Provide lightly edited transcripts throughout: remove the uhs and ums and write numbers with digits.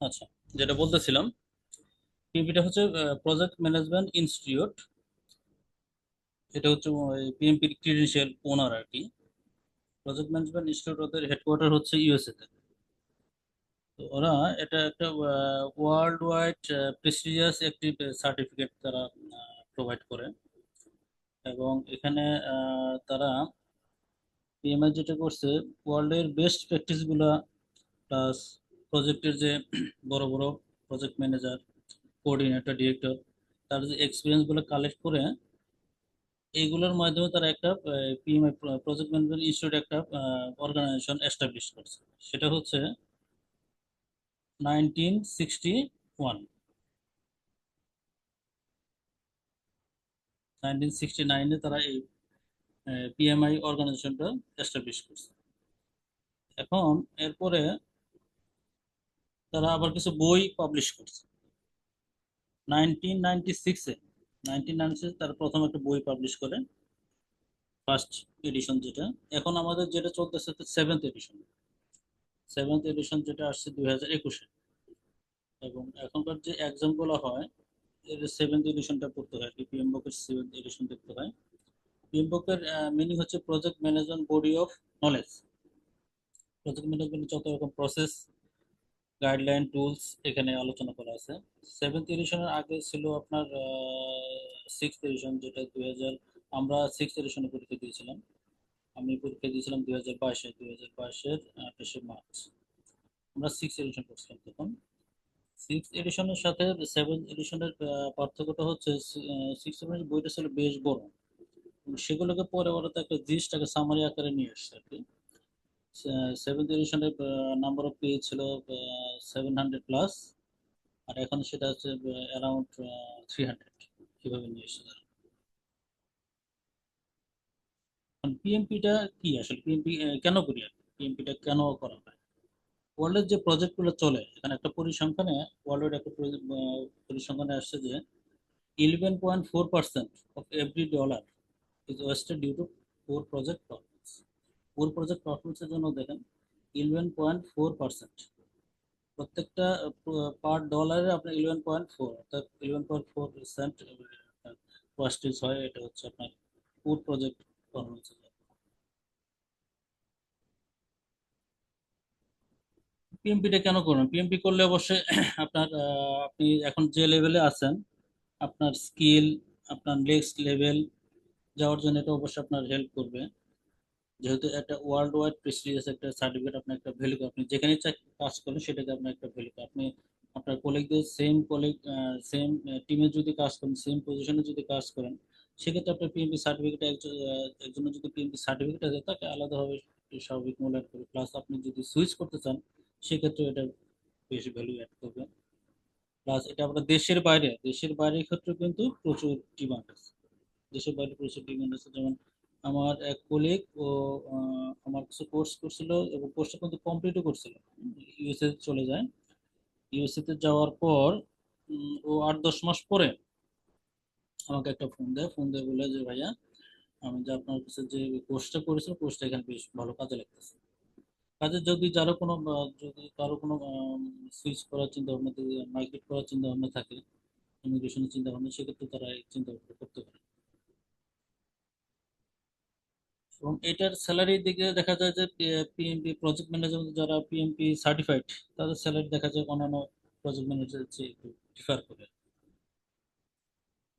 আচ্ছা, যেটা বলতেছিলাম, পিএমপিটা হচ্ছে প্রজেক্ট ম্যানেজমেন্ট ইনস্টিটিউট। এটা হচ্ছে পিএমপির ক্রিডেন্সিয়াল ওনার আর কি। প্রজেক্ট ম্যানেজমেন্ট ইনস্টিটিউট ওদের হেডকোয়ার্টার হচ্ছে ইউএসএ তে। তো ওরা এটা একটা ওয়ার্ল্ড ওয়াইড প্রেস্টিজিয়াস একটি সার্টিফিকেট তারা প্রোভাইড করে। এবং এখানে তারা পিএমআই যেটা করছে, ওয়ার্ল্ডের বেস্ট প্র্যাকটিসগুলা প্লাস প্রজেক্টের যে বড় বড় প্রজেক্ট ম্যানেজার, কোঅর্ডিনেটর, ডিরেক্টর, তার যে এক্সপিরিয়েন্সগুলো কালেক্ট করে এইগুলোর মাধ্যমে তারা একটা পিএমআই প্রজেক্ট ম্যানেজমেন্ট ইনস্টিটিউট একটা অর্গানাইজেশন এস্টাবলিশ করছে। সেটা হচ্ছে 1961। 1969-এ তারা এই পিএমআই অর্গানাইজেশনটা এস্টাবলিশ করছে। এখন এরপরে তারা আবার কিছু বই পাবলিশ করছে 1996-এ। 1996 তারা প্রথম একটা বই পাবলিশ করে, ফার্স্ট এডিশন যেটা। এখন আমাদের যেটা চলতেছে সেভেন্থ এডিশন। সেভেন্থ এডিশন যেটা আসছে 2021-এ। এবং এখনকার যে এক্সামগুলো হয় এর সেভেন্থ এডিশনটা পড়তে হয় আর কি, পিএমবকের সেভেন্থ এডিশন দেখতে হয়। পিএমবকের মিনিং হচ্ছে project management body of knowledge. Project management যত রকম প্রসেস, গাইডলাইন, টুলস এখানে আলোচনা করা আছে। সেভেন্থ এডিশনের আগে ছিল আপনার সিক্স এডিশন, যেটা 2000। আমরা সিক্স এডিশনে পরীক্ষা দিয়েছিলাম। আমি পরীক্ষা দিয়েছিলাম 2022-এ, 2022-এর 28শে মার্চ। আমরা সিক্স এডিশন করছিলাম তখন। সিক্স এডিশনের সাথে সেভেন এডিশনের পার্থক্যটা হচ্ছে, সিক্স এডিশনের বইটা ছিল বেশ বড়। সেগুলোকে পরে ওরা তো একটা জিস্ট, একটা সামারি আকারে নিয়ে আসছে আর কি। সেভেন্থ এডিশনের নাম্বার অফ পেজ ছিল 700+, আর এখন সেটা হচ্ছে অ্যারাউন্ড 300। কিভাবে নিয়ে এসেছে তারা। পিএমপিটা কি আসলে, পিএমপি কেন করি আর পিএমপিটা কেন করা হয়? ওয়ার্ল্ডের যে প্রজেক্টগুলো চলে, এখানে একটা পরিসংখ্যানে, ওয়ার্ল্ডের একটা পরিসংখ্যানে আসছে যে 11.4% of every dollar is wasted due to poor project performance. Poor project পারফরমেন্সের জন্য দেখেন 11.4%। প্রত্যেকটা পার ডলারে আপনার 11.4, অর্থাৎ 11.4% ওয়াস্টেজ হয়। এটা হচ্ছে আপনার পুর প্রজেক্ট পারফরমেন্সের জন্য। পিএমপিটা কেন করবেন? পিএমপি করলে অবশ্যই আপনার আপনি এখন যে লেভেলে আছেন, আপনার স্কিল, আপনার নেক্সট লেভেল যাওয়ার জন্য এটা অবশ্যই আপনার হেল্প করবে। যেহেতু একটা ওয়ার্ল্ড ওয়াইড প্রেস্টিজিয়াস একটা সার্টিফিকেট, আপনার একটা ভ্যালু, আপনি যেখানে কাজ করেন সেটাকে আপনার একটা ভ্যালু। আপনি আপনার কলিগদের, সেম টিমে যদি কাজ করেন, সেম পজিশনে যদি কাজ করেন, সেক্ষেত্রে আপনার পিএমপি সার্টিফিকেট একজনের যদি পিএমপি সার্টিফিকেট আছে তাকে আলাদাভাবে স্বাভাবিক মূল্যায়ন করবে। প্লাস আপনি যদি সুইচ করতে চান সেক্ষেত্রে এটা বেশি ভ্যালু অ্যাড করবে। প্লাস এটা আমরা দেশের বাইরের ক্ষেত্রে কিন্তু প্রচুর ডিমান্ড আছে। দেশের বাইরে প্রচুর ডিমান্ড আছে। যেমন আমার এক কলিগ, ও আমার কিছু কোর্স করছিল এবং কোর্সটা কিন্তু কমপ্লিটও করছিল। ইউএসএ চলে যায়। ইউএসএ তে যাওয়ার পর ও 8-10 মাস পরে আমাকে একটা ফোন দিয়ে বলে যে, ভাইয়া, আমি যে আপনার কাছে যে কোর্সটা করেছিল, কোর্সটা এখানে বেশ ভালো কাজে লাগতেছে। কাজে যদি যারা কোনো যদি কারো কোনো সুইচ করার চিন্তা ভাবনা, মাইগ্রেট করার চিন্তা ভাবনা থাকে, ইমিগ্রেশনের চিন্তা ভাবনা, সেক্ষেত্রে তারা এই চিন্তা ভাবনা করতে পারে। এবং এটার স্যালারির দিকে দেখা যায় যে পিএমপি প্রজেক্ট ম্যানেজার যারা পিএমপি সার্টিফাইড, তাদের স্যালারি দেখা যায় অন্যান্য প্রজেক্ট ম্যানেজার চেয়ে একটু ডিফার করে।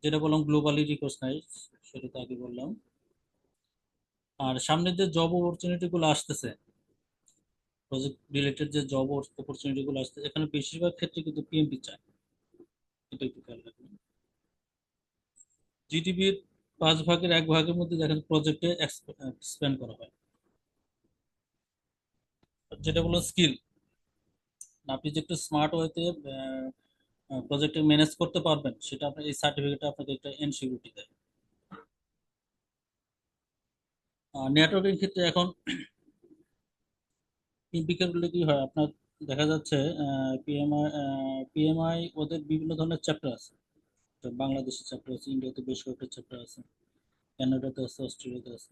যেটা বললাম গ্লোবালি রিকগনাইজ, সেটা তো আগে বললাম। আর সামনে যে জব অপরচুনিটি গুলো আসতেছে, প্রজেক্ট রিলেটেড যে জব অপরচুনিটি গুলো আসতেছে, এখানে বেশিরভাগ ক্ষেত্রে কিন্তু পিএমপি চায়। এটা একটু খেয়াল রাখবেন। জিডিপির 5 ভাগের 1 ভাগের মধ্যে দেখেন প্রজেক্টে এক্সপেন্ড করা হয়। আর যেটা বললো স্কিল, আপনি যে একটু স্মার্ট ওয়েতে প্রজেক্টে ম্যানেজ করতে পারবেন, সেটা আপনার এই সার্টিফিকেট আপনাকে একটা এনসিউরিটি দেয়। নেটওয়ার্কের ক্ষেত্রে এখন বিকেলগুলো কি হয় আপনার, দেখা যাচ্ছে পিএমআই ওদের বিভিন্ন ধরনের চ্যাপ্টার আছে। তো বাংলাদেশের চ্যাপ্টার আছে, ইন্ডিয়াতে বেশ কয়েকটা চ্যাপ্টার আছে, কানাডাতে আছে, অস্ট্রেলিয়াতে আছে।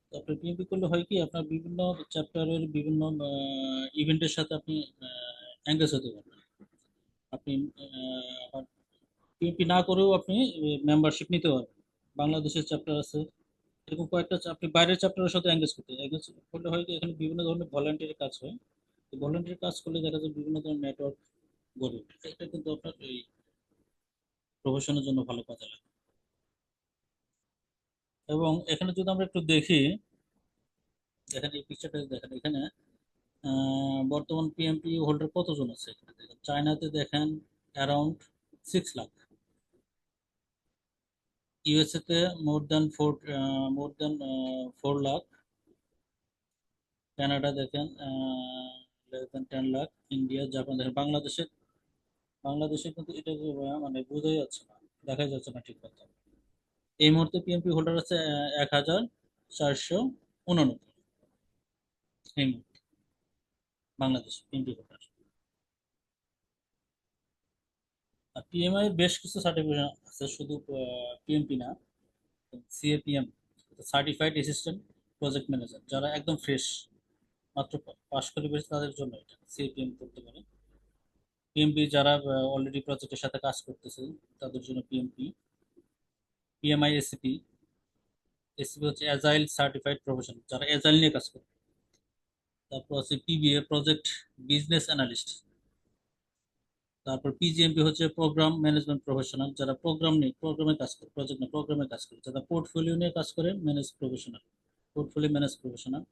তো আপনার পিএমপি করলে হয় কি, আপনার বিভিন্ন চ্যাপ্টারের বিভিন্ন ইভেন্টের সাথে আপনি এঙ্গেজ হতে পারবেন। আপনি আবার পিএমপি না করেও আপনি মেম্বারশিপ নিতে পারবেন। বাংলাদেশের চ্যাপ্টার আছে, এরকম কয়েকটা আপনি বাইরের চ্যাপ্টারের সাথে এঙ্গেজ করলে হয় কি, এখানে বিভিন্ন ধরনের ভলান্টিয়ারি কাজ হয়। ভলান্টিয়ারি কাজ করলে দেখা যায় বিভিন্ন ধরনের নেটওয়ার্ক গড়ে ওঠে। এটা কিন্তু আপনার এই প্রফেশনের জন্য ভালো কাজে লাগে। এবং এখানে যদি আমরা একটু দেখি, দেখেন এই পিকচারটা দেখেন এখানে বর্তমান পিএমপি হোল্ডার কতজন আছে এখানে দেখেন। চায়নাতে দেখেন অ্যারাউন্ড 6 লাখ, ইউএসএ তে মোর দ্যান 4 লাখ, কানাডা দেখেন less than 10 lakh, India, Japan দেখেন। বাংলাদেশে কিন্তু এটা যে, মানে বোঝাই যাচ্ছে না, দেখাই যাচ্ছে না ঠিক কথা। এই মুহূর্তে পিএমপি হোল্ডার আছে 1489 এই মুহূর্তে বাংলাদেশ পিএমপি হোল্ডার। আর পিএমআই বেশ কিছু সার্টিফিকেশন আছে, শুধু পিএমপি না, CAPM, certified assistant project manager, যারা একদম ফ্রেশ, মাত্র পাশ করে বেশ, তাদের জন্য এটা সিএপিএম করতে পারে। পিএমপি যারা অলরেডি প্রজেক্টের সাথে কাজ করতেছে, তাদের জন্য পিএমপি। পিএমআই এসিপি, এসিপি হচ্ছে অ্যাজাইল সার্টিফাইড প্রফেশনাল, যারা অ্যাজাইল নিয়ে কাজ করে। তারপর আছে পিবিএ, প্রজেক্ট বিজনেস অ্যানালিস্ট। তারপর পিজিএমপি হচ্ছে প্রোগ্রাম ম্যানেজমেন্ট প্রফেশনাল, যারা প্রোগ্রামে কাজ করে, প্রজেক্ট নিয়ে প্রোগ্রামে কাজ করে। যারা পোর্টফোলিও নিয়ে কাজ করে, পোর্টফোলিও ম্যানেজ প্রফেশনাল।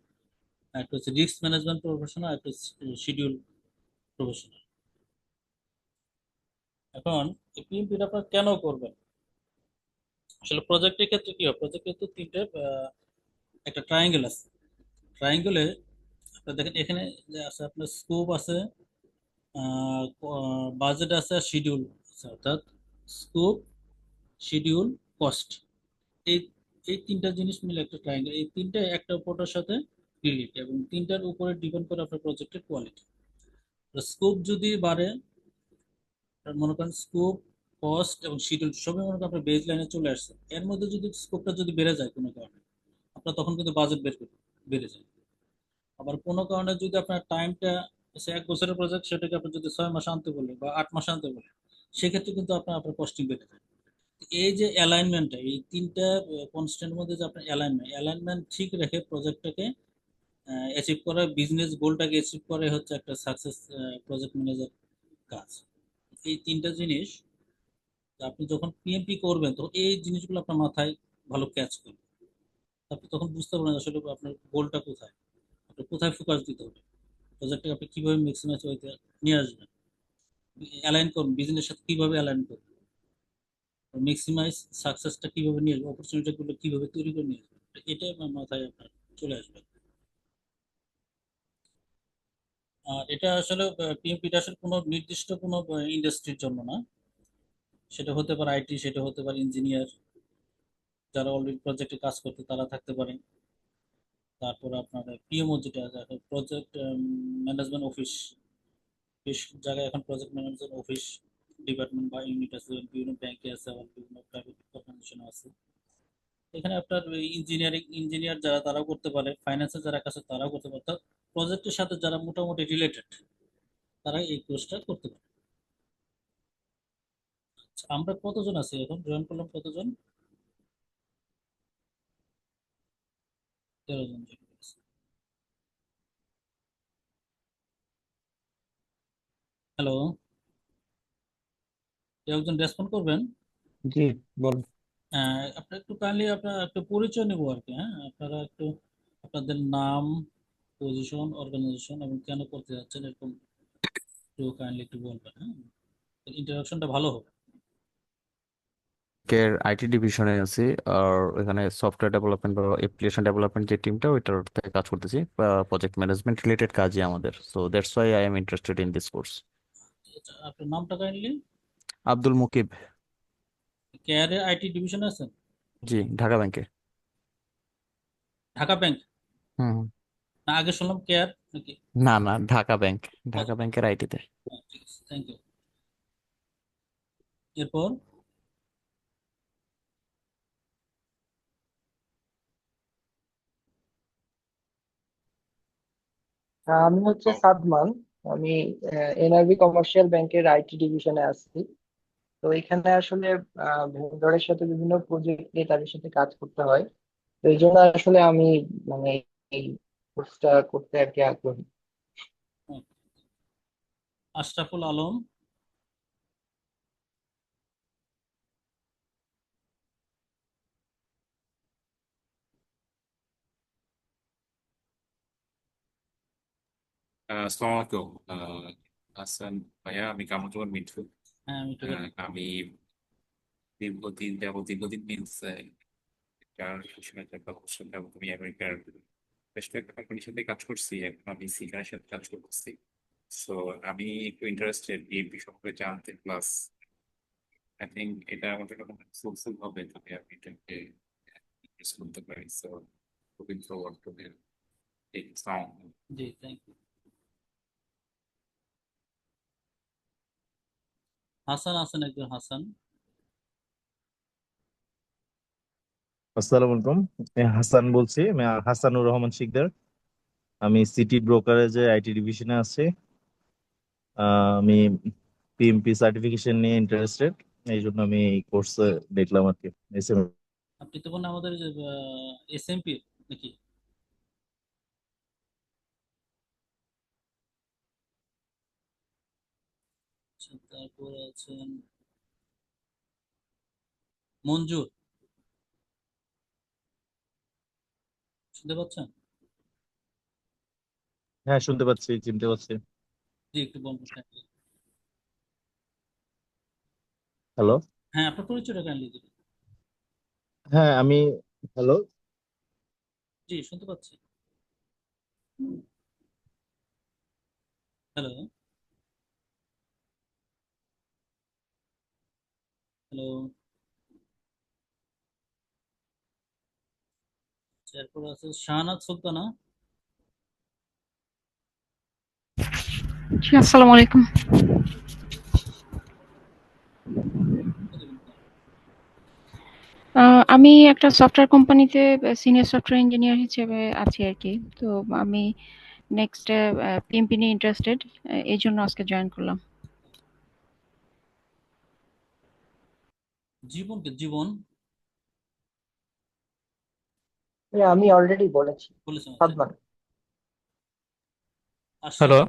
একটা হচ্ছে রিস্ক ম্যানেজমেন্ট প্রফেশনাল, একটা শিডিউল প্রফেশনাল। এখন এই পিএমপিটা আপনারা কেন করবেন? আসলে প্রজেক্টের ক্ষেত্রে কি হয়, প্রজেক্টের তো তিনটে একটা ট্রায়াঙ্গেল আছে। ট্রায়াঙ্গেলে আপনার দেখেন এখানে যে আছে, আপনার স্কোপ আছে, বাজেট আছে, আর শিডিউল আছে। অর্থাৎ স্কোপ, শিডিউল, কস্ট, এই এই তিনটা জিনিস মিলে একটা ট্রায়াঙ্গেল। এই তিনটা একটা অপরটার সাথে রিলেটেড, এবং তিনটার উপরে ডিপেন্ড করে আপনার প্রজেক্টের কোয়ালিটি। স্কোপ যদি বাড়ে, মনে করেন স্কোপ, কস্ট এবং শিডিউল সবই মনে করেন আপনার বেজ লাইনে চলে আসছে, এর মধ্যে যদি স্কোপটা যদি বেড়ে যায় কোনো কারণে, আপনার তখন কিন্তু বাজেট বেড়ে যায়। আবার কোনো কারণে যদি আপনার টাইমটা, সে 1 বছরের প্রজেক্ট, সেটাকে আপনি যদি 6 মাস আনতে বলে বা 8 মাস আনতে বলে, সেক্ষেত্রে কিন্তু আপনার কস্টিং বেড়ে যায়। এই যে অ্যালাইনমেন্টটা, এই তিনটা কনস্ট্যান্টের মধ্যে যে আপনার অ্যালাইনমেন্ট ঠিক রেখে প্রজেক্টটাকে অ্যাচিভ করা, বিজনেস গোলটাকে অ্যাচিভ করে হচ্ছে একটা সাকসেস প্রজেক্ট ম্যানেজার কাজ। এই তিনটা জিনিস আপনি যখন পিএমপি করবেন, তো এই জিনিসগুলো আপনার মাথায় ভালো ক্যাচ করবে। আপনি তখন বুঝতে পারবেন আসলে আপনার গোলটা কোথায়, আপনি কোথায় ফোকাস দিতে হবে, প্রজেক্টটাকে আপনি কিভাবে ম্যাক্সিমাইজ হইতে নিয়ে আসবেন, অ্যালাইন করুন, বিজনেসের সাথে কিভাবে অ্যালাইন করবেন, ম্যাক্সিমাইজ সাকসেসটা কিভাবে নিয়ে আসবেন, অপরচুনিটিগুলো কিভাবে তৈরি করে নিয়ে আসবেন, এটাই আমার মাথায় আপনার চলে আসবে। আর এটা আসলে পিএমপিটা আসলে কোনো নির্দিষ্ট কোনো ইন্ডাস্ট্রির জন্য না। সেটা হতে পারে আইটি, সেটা হতে পারে ইঞ্জিনিয়ার, যারা অলরেডি প্রজেক্টে কাজ করতে তারা থাকতে পারে। তারপর আপনার পিএমও, যেটা প্রজেক্ট ম্যানেজমেন্ট অফিস, বেশ জায়গায় এখন প্রজেক্ট ম্যানেজমেন্ট অফিস ডিপার্টমেন্ট বা ইউনিট আছে, বিভিন্ন ব্যাংকে আছে, আবার বিভিন্ন প্রাইভেট অর্গানাইজেশনে আছে। এখানে আপনার ইঞ্জিনিয়ার যারা, তারাও করতে পারে, ফাইন্যান্সে যারা কাছে তারাও করতে পারে, প্রজেক্টের সাথে যারা মোটামুটি রিলেটেড, তারা এই কোর্সটা করতে পারে। আচ্ছা, আমরা কতজন আছি এখন, জয়েন করলাম কতজন? 13 জন জয়েন করেছি। হ্যালো, কেউ একজন রেসপন্ড করবেন? জি, বল। আপনার একটু কাইন্ডলি আপনার একটু পরিচয় নেবো আর কি। হ্যাঁ, আপনারা একটু আপনাদের নাম, পজিশন, অর্গানাইজেশন এবং কেন করতে যাচ্ছেন, এরকম একটু কাইন্ডলি একটু বলবেন। হ্যাঁ, ইন্টারাকশনটা ভালো হবে। কের আইটি ডিভিশনে আছি। আর এখানে সফটওয়্যার ডেভেলপমেন্ট বা অ্যাপ্লিকেশন ডেভেলপমেন্ট যে টিমটা, ওইটার থেকে কাজ করতেছি। প্রজেক্ট ম্যানেজমেন্ট রিলেটেড কাজই আমাদের, so that's why I am interested in this course. আচ্ছা, আপনার নামটা কাইন্ডলি? আব্দুল মুকিব। কেয়ারে আইটি ডিভিশন আছেন? জি, ঢাকা ব্যাংকে। ঢাকা ব্যাংক? হুম হুম। না, আগে শুনলাম কেয়ার নাকি? না না, ঢাকা ব্যাংক, ঢাকা আচ্ছা, ব্যাংকের আইটিতে। ঠিক আছে, থ্যাংক ইউ। এরপর? আমি হচ্ছে সাদমান। আমি এনআরবি কমার্শিয়াল ব্যাংকের আইটি ডিভিশনে আছি। তো এখানে আসলে ভেন্ডরের সাথে বিভিন্ন প্রজেক্ট নিয়ে তাদের সাথে কাজ করতে হয়। তো এই জন্য আসলে আমি মানে এই কোর্সটা করতে আর কি আগ্রহী। আশরাফুল আলম। আসসালামু আলাইকুম হাসান ভাইয়া, আমি কামরুজ্জামান মিঠু। হ্যাঁ, আমি একটু আমি দীর্ঘদিন মিনস আমি আমেরিকার বেশ কয়েকটা কোম্পানির সাথে কাজ করছি, এখন আমি সিনিয়রের সাথে কাজ করতেছি। সো আমি একটু ইন্টারেস্টেড এই বিষয়ে জানতে, প্লাস আই থিঙ্ক এটা আমাদের কোনো ফ্রুটফুল হবে যদি আমি এটাকে ইউজ করতে পারি। সো লুকিং ফরওয়ার্ড টু এই সাউন্ড। জি, থ্যাংক ইউ। হাসান আছেন, একজন হাসান। আসসালামু আলাইকুম। আমি হাসান বলছি, আমি হাসানুর রহমান শিকদার। আমি সিটি ব্রোকারেজে আইটি ডিভিশনে আছি। আমি পিএমপি সার্টিফিকেশন নিয়ে ইন্টারেস্টেড, এই জন্য আমি এই কোর্সে দেখলাম আর কি। আপনি তো মনে হয় আমাদের এসএমপি নাকি? আচ্ছা, তারপরে আছেন মঞ্জুর। শুনতে পাচ্ছেন? হ্যাঁ, শুনতে পাচ্ছি, চিনতে পাচ্ছি। জি, একটু বলুন kindly। হ্যালো। হ্যাঁ, আপনার পরিচয়টা কাইন্ডলি দিবেন। হ্যাঁ, আমি হ্যালো। জি, শুনতে পাচ্ছি। হ্যালো। হ্যালো। তারপর আছে শাহানাজ সুলতানা। জি, আসসালামু আলাইকুম। আমি একটা সফটওয়্যার কোম্পানিতে সিনিয়র সফটওয়্যার ইঞ্জিনিয়ার হিসেবে আছি আর কি। তো আমি নেক্সট পিএমপি নিয়ে ইন্টারেস্টেড, এই জন্য আজকে জয়েন করলাম। জীবন আমি অলরেডি বলেছি বলেছেন, আচ্ছা। সাদমান। আশরাফুল হ্যালো,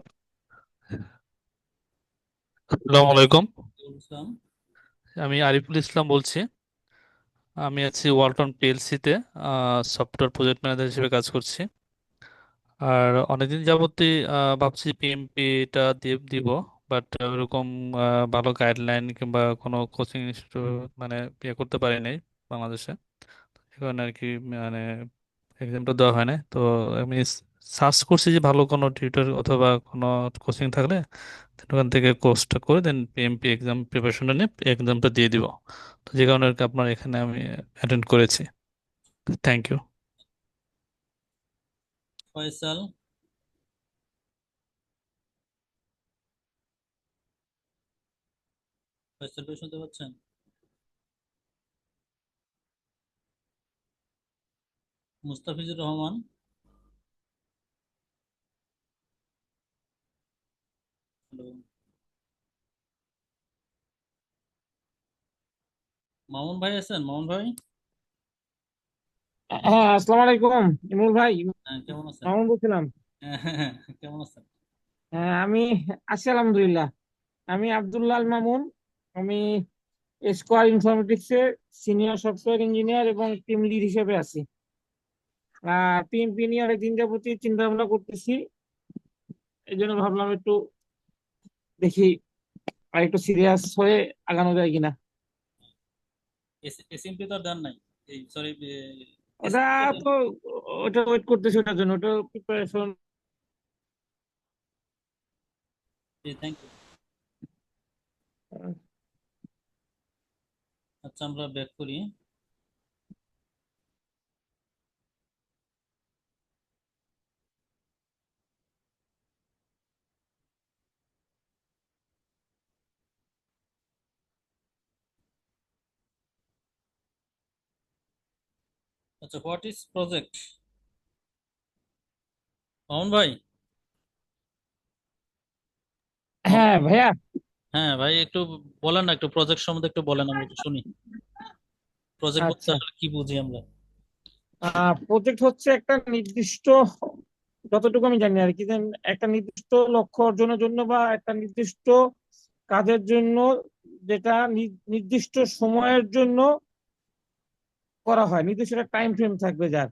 আসসালামু আলাইকুম। ইসলাম। আমি আরিফুল ইসলাম বলছি। আমি আছি ওয়ালটন পিএলসিতে সফটওয়্যার প্রজেক্ট ম্যানেজার হিসেবে কাজ করছি। আর অনেকদিন যাবতই ভাবছি পিএমপিটা দিয়ে দিব, বাট ওরকম ভালো গাইডলাইন কিংবা কোনো কোচিং ইনস্টিটিউট মানে ইয়ে করতে পারি নাই বাংলাদেশে। এই কারণে আর কি মানে এক্সামটা দেওয়া হয় না। তো আমি সার্চ করছি যে ভালো কোনো টিউটর অথবা কোনো কোচিং থাকলে then ওখান থেকে কোর্সটা করে দেন পিএমপি এক্সাম প্রিপারেশনটা নিয়ে এক্সামটা দিয়ে দিব। তো যে কারণে আর কি আপনার এখানে আমি অ্যাটেন্ড করেছি। Thank you. ফয়সাল। ফয়সাল ভাই শুনতে পাচ্ছেন? মুস্তাফিজুর রহমান। হ্যালো। মামুন ভাই আছেন? মামুন ভাই। হ্যাঁ, আসসালামু আলাইকুম ইমুল ভাই। হ্যাঁ, কেমন আছেন? মামুন বলছিলাম। কেমন আছেন? হ্যাঁ, আমি আছি আলহামদুলিল্লাহ। আমি আব্দুল্লাহ আল মামুন। আমি স্কোয়ার ইনফরমেটিক্স এর সিনিয়র সফটওয়্যার ইঞ্জিনিয়ার এবং টিম লিড হিসেবে আছি। পিএমপি নিয়ে অনেকদিন যাবতীয় চিন্তা ভাবনা করতেছি, এই জন্য ভাবলাম একটু দেখি আর একটু সিরিয়াস হয়ে আগানো যায় কিনা। এসএমপি তো আর দেন নাই, এই সরি, ওটা এসএমপি দেন। তো ওটা ওয়েট করতেছি, ওটার জন্য ওটা প্রিপারেশন। G, thank you. আচ্ছা, আমরা ব্যাক করি। আচ্ছা, হোয়াট ইজ প্রজেক্ট? মামুন ভাই। হ্যাঁ ভাইয়া। হ্যাঁ ভাই, একটু বলেন না, একটু প্রজেক্ট সম্বন্ধে একটু বলেন, আমরা একটু শুনি। প্রজেক্ট বলতে আচ্ছা, আসলে কি বুঝি আমরা? প্রজেক্ট হচ্ছে একটা নির্দিষ্ট, যতটুকু আমি জানি আর কি, যে একটা নির্দিষ্ট লক্ষ্য অর্জনের জন্য বা একটা নির্দিষ্ট কাজের জন্য, যেটা নির্দিষ্ট সময়ের জন্য করা হয়, নির্দিষ্ট একটা টাইম ফ্রেম থাকবে যার।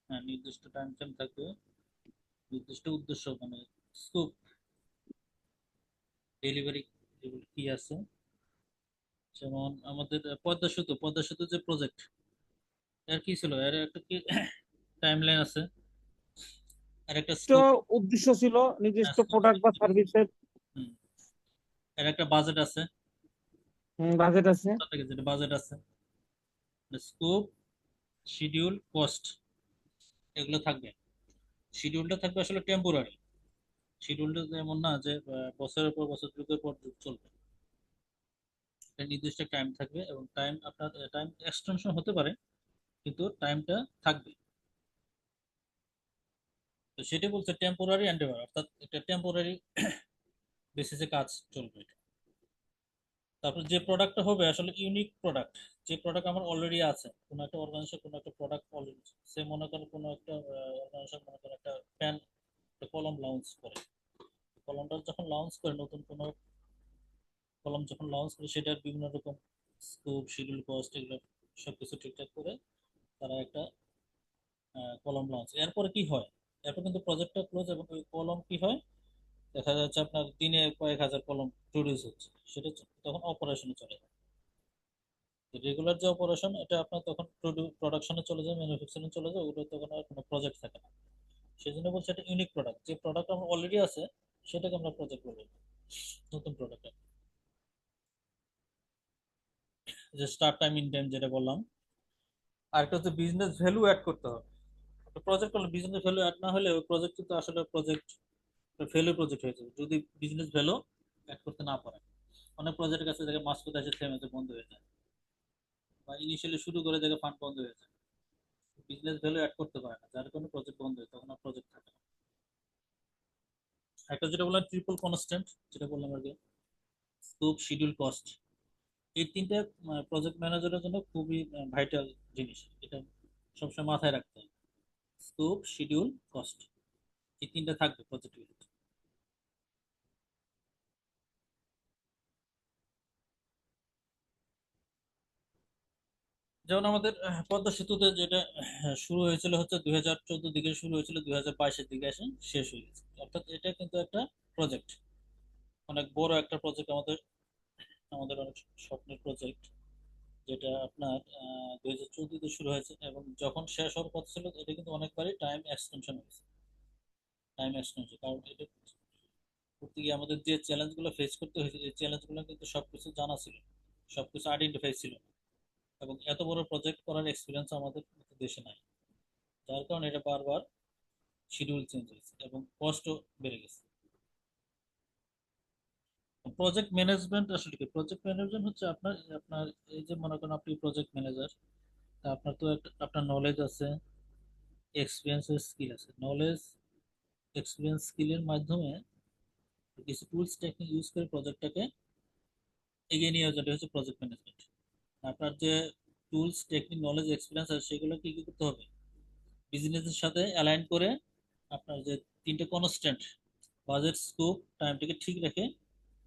হ্যাঁ, নির্দিষ্ট টাইম ফ্রেম থাকবে, নির্দিষ্ট উদ্দেশ্য মানে স্কোপ, ডেলিভারি কি আছে। যেমন আমাদের পদ্মা সেতু যে প্রজেক্ট, এর কি ছিল, এর একটা কি টাইম লাইন আছে, আর একটা তো স্কোপ, উদ্দেশ্য ছিল নির্দিষ্ট স্কোপ প্রোডাক্ট বা সার্ভিসের। এর একটা বাজেট আছে, বাজেট আছে। থেকে যেটা বাজেট আছে, স্কোপ, শিডিউল, কস্ট, এগুলো থাকবে। শিডিউলটা থাকবে আসলে টেম্পোরারি। শিডিউলটা এমন না যে বছরের পর বছর, যুগের পর যুগ চলবে। একটা নির্দিষ্ট টাইম থাকবে, এবং টাইম আপনার টাইম এক্সটেনশন হতে পারে, কিন্তু টাইমটা থাকবে। তো সেটা বলছে টেম্পোরারি এন্ডেভার, অর্থাৎ একটা টেম্পোরারি বেসিসে কাজ চলবে এটা। তারপর যে প্রোডাক্টটা হবে আসলে ইউনিক প্রোডাক্ট, যে প্রোডাক্ট আমার অলরেডি আছে, কোনো একটা অর্গানাইজেশন কোনো একটা প্রোডাক্ট অলরেডি, সে মনে করেন কোনো একটা অর্গানাইজেশন মনে করেন একটা প্যান, একটা কলম লঞ্চ করে, কলমটা যখন লঞ্চ করে, নতুন কোনো কলম যখন লঞ্চ করে, সেটার বিভিন্ন রকম স্কোপ, শিডিউল, কস্ট, এগুলো সবকিছু ঠিকঠাক করে তারা একটা কলম লঞ্চ। এরপরে কি হয়, এরপর কিন্তু প্রজেক্টটা ক্লোজ, এবং ওই কলম কি হয়, দেখা যাচ্ছে আপনার দিনে কয়েক হাজার কলম প্রডিউস হচ্ছে, সেটা তখন অপারেশনে চলে যায়। রেগুলার যে অপারেশন, এটা আপনার তখন প্রোডাকশনে চলে যায়, ম্যানুফ্যাকচারিং চলে যায়, ওগুলো তখন আর কোনো প্রজেক্ট থাকে না। সেই জন্য বলছি এটা ইউনিক প্রোডাক্ট, যে প্রোডাক্ট আমার অলরেডি আছে সেটাকে আমরা প্রজেক্ট বলবো, নতুন প্রোডাক্ট। যে স্টার্ট টাইম, ইন টাইম যেটা বললাম। আর একটা হচ্ছে বিজনেস ভ্যালু অ্যাড করতে হবে। প্রজেক্ট করলে বিজনেস ভ্যালু অ্যাড না হলে ওই প্রজেক্ট কিন্তু আসলে প্রজেক্ট ফেলে প্রজেক্ট হয়ে যাবে, যদি বিজনেস ভ্যালু অ্যাড করতে না পারে। অনেক প্রজেক্টের কাছে দেখে মাস কোথায় এসে থেমে বন্ধ হয়ে যায়, বা ইনিশিয়ালি শুরু করে দেখে ফান্ড বন্ধ হয়ে যায়, বিজনেস ভ্যালু অ্যাড করতে পারে না, যার কারণে প্রজেক্ট বন্ধ হয়, তখন আর প্রজেক্ট থাকে না। একটা যেটা বললাম ট্রিপল কনস্ট্যান্ট, যেটা বললাম আগে, স্কোপ, শিডিউল, কস্ট, এই তিনটে প্রজেক্ট ম্যানেজারের জন্য খুবই ভাইটাল জিনিস, এটা সবসময় মাথায় রাখতে হবে। স্কোপ, শিডিউল, কস্ট, এই তিনটা থাকবে প্রজেক্টের ভিতরে। যেমন আমাদের পদ্মা সেতুতে যেটা শুরু হয়েছিল হচ্ছে 2014 দিকে শুরু হয়েছিল, 2022-এর দিকে এসে শেষ হয়ে গেছে, অর্থাৎ এটা কিন্তু একটা প্রজেক্ট, অনেক বড় একটা প্রজেক্ট, আমাদের আমাদের অনেক স্বপ্নের প্রজেক্ট, যেটা আপনার 2014-তে শুরু হয়েছে, এবং যখন শেষ হওয়ার কথা ছিল, এটা কিন্তু অনেকবারই টাইম এক্সটেনশন হয়েছে। টাইম এক্সটেনশন কারণ এটা করতে গিয়ে আমাদের যে চ্যালেঞ্জগুলো ফেস করতে হয়েছে, এই চ্যালেঞ্জগুলো কিন্তু সবকিছু জানা ছিল, সবকিছু আইডেন্টিফাই ছিল না, এবং এত বড় প্রজেক্ট করার এক্সপিরিয়েন্স আমাদের দেশে নাই, যার কারণে এটা বারবার শিডিউল চেঞ্জ হয়েছে, এবং কস্টও বেড়ে গেছে। প্রজেক্ট ম্যানেজমেন্ট আসলে কি, প্রজেক্ট ম্যানেজমেন্ট হচ্ছে আপনার আপনার এই যে মনে করেন আপনি প্রজেক্ট ম্যানেজার, তা আপনার তো একটা আপনার নলেজ আছে, এক্সপিরিয়েন্স, স্কিল আছে। নলেজ, এক্সপিরিয়েন্স, স্কিলের মাধ্যমে কিছু টুলস টেকনিক ইউজ করে প্রজেক্টটাকে এগিয়ে নিয়ে যাওয়াটা হচ্ছে প্রজেক্ট ম্যানেজমেন্ট। আপনার যে টুলস, টেকনিক, নলেজ, এক্সপিরিয়েন্স আছে, সেগুলো কি কি করতে হবে, বিজনেসের সাথে অ্যালাইন করে, আপনার যে তিনটে কনস্ট্যান্ট, বাজেট, স্কোপ, টাইমটাকে ঠিক রেখে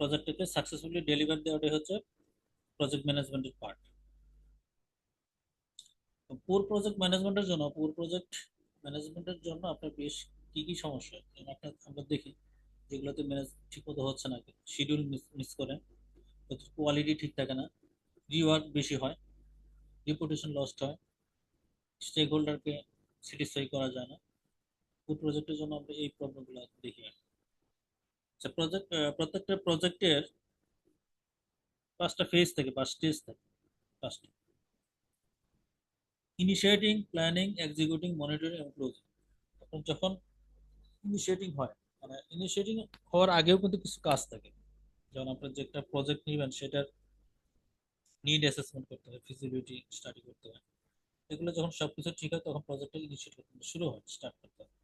প্রজেক্টটাকে সাকসেসফুলি ডেলিভার দেওয়াটাই হচ্ছে প্রজেক্ট ম্যানেজমেন্টের পার্ট। পুর প্রজেক্ট ম্যানেজমেন্টের জন্য আপনার বেশ কি কি সমস্যা, যেমন আমরা দেখি যেগুলোতে ম্যানেজ ঠিক মতো হচ্ছে না, শিডিউল মিস করে, কোয়ালিটি ঠিক থাকে না, রিওয়ার্ক বেশি হয়, রিপুটেশন লস্ট হয়, স্টেক হোল্ডারকে স্যাটিসফাই করা যায় না। ফুড প্রজেক্টের জন্য আমরা এই প্রবলেমগুলো দেখি। আচ্ছা, প্রত্যেকটা প্রজেক্টের 5টা ফেজ থাকে বা স্টেজ থাকে। First, initiating, planning, executing, monitoring এবং ক্লোজিং। এখন যখন ইনিশিয়েটিং হয়, মানে ইনিশিয়েটিং হওয়ার আগেও কিন্তু কিছু কাজ থাকে, যেমন আপনার যে একটা প্রজেক্ট নেবেন, সেটার নিড অ্যাসেসমেন্ট করতে হয়, ফিজিবিলিটি স্টাডি করতে হয়। এগুলো যখন সবকিছু ঠিক হয়, তখন প্রজেক্টটা ইনিশিয়েট শুরু হয়, স্টার্ট করতে হয়।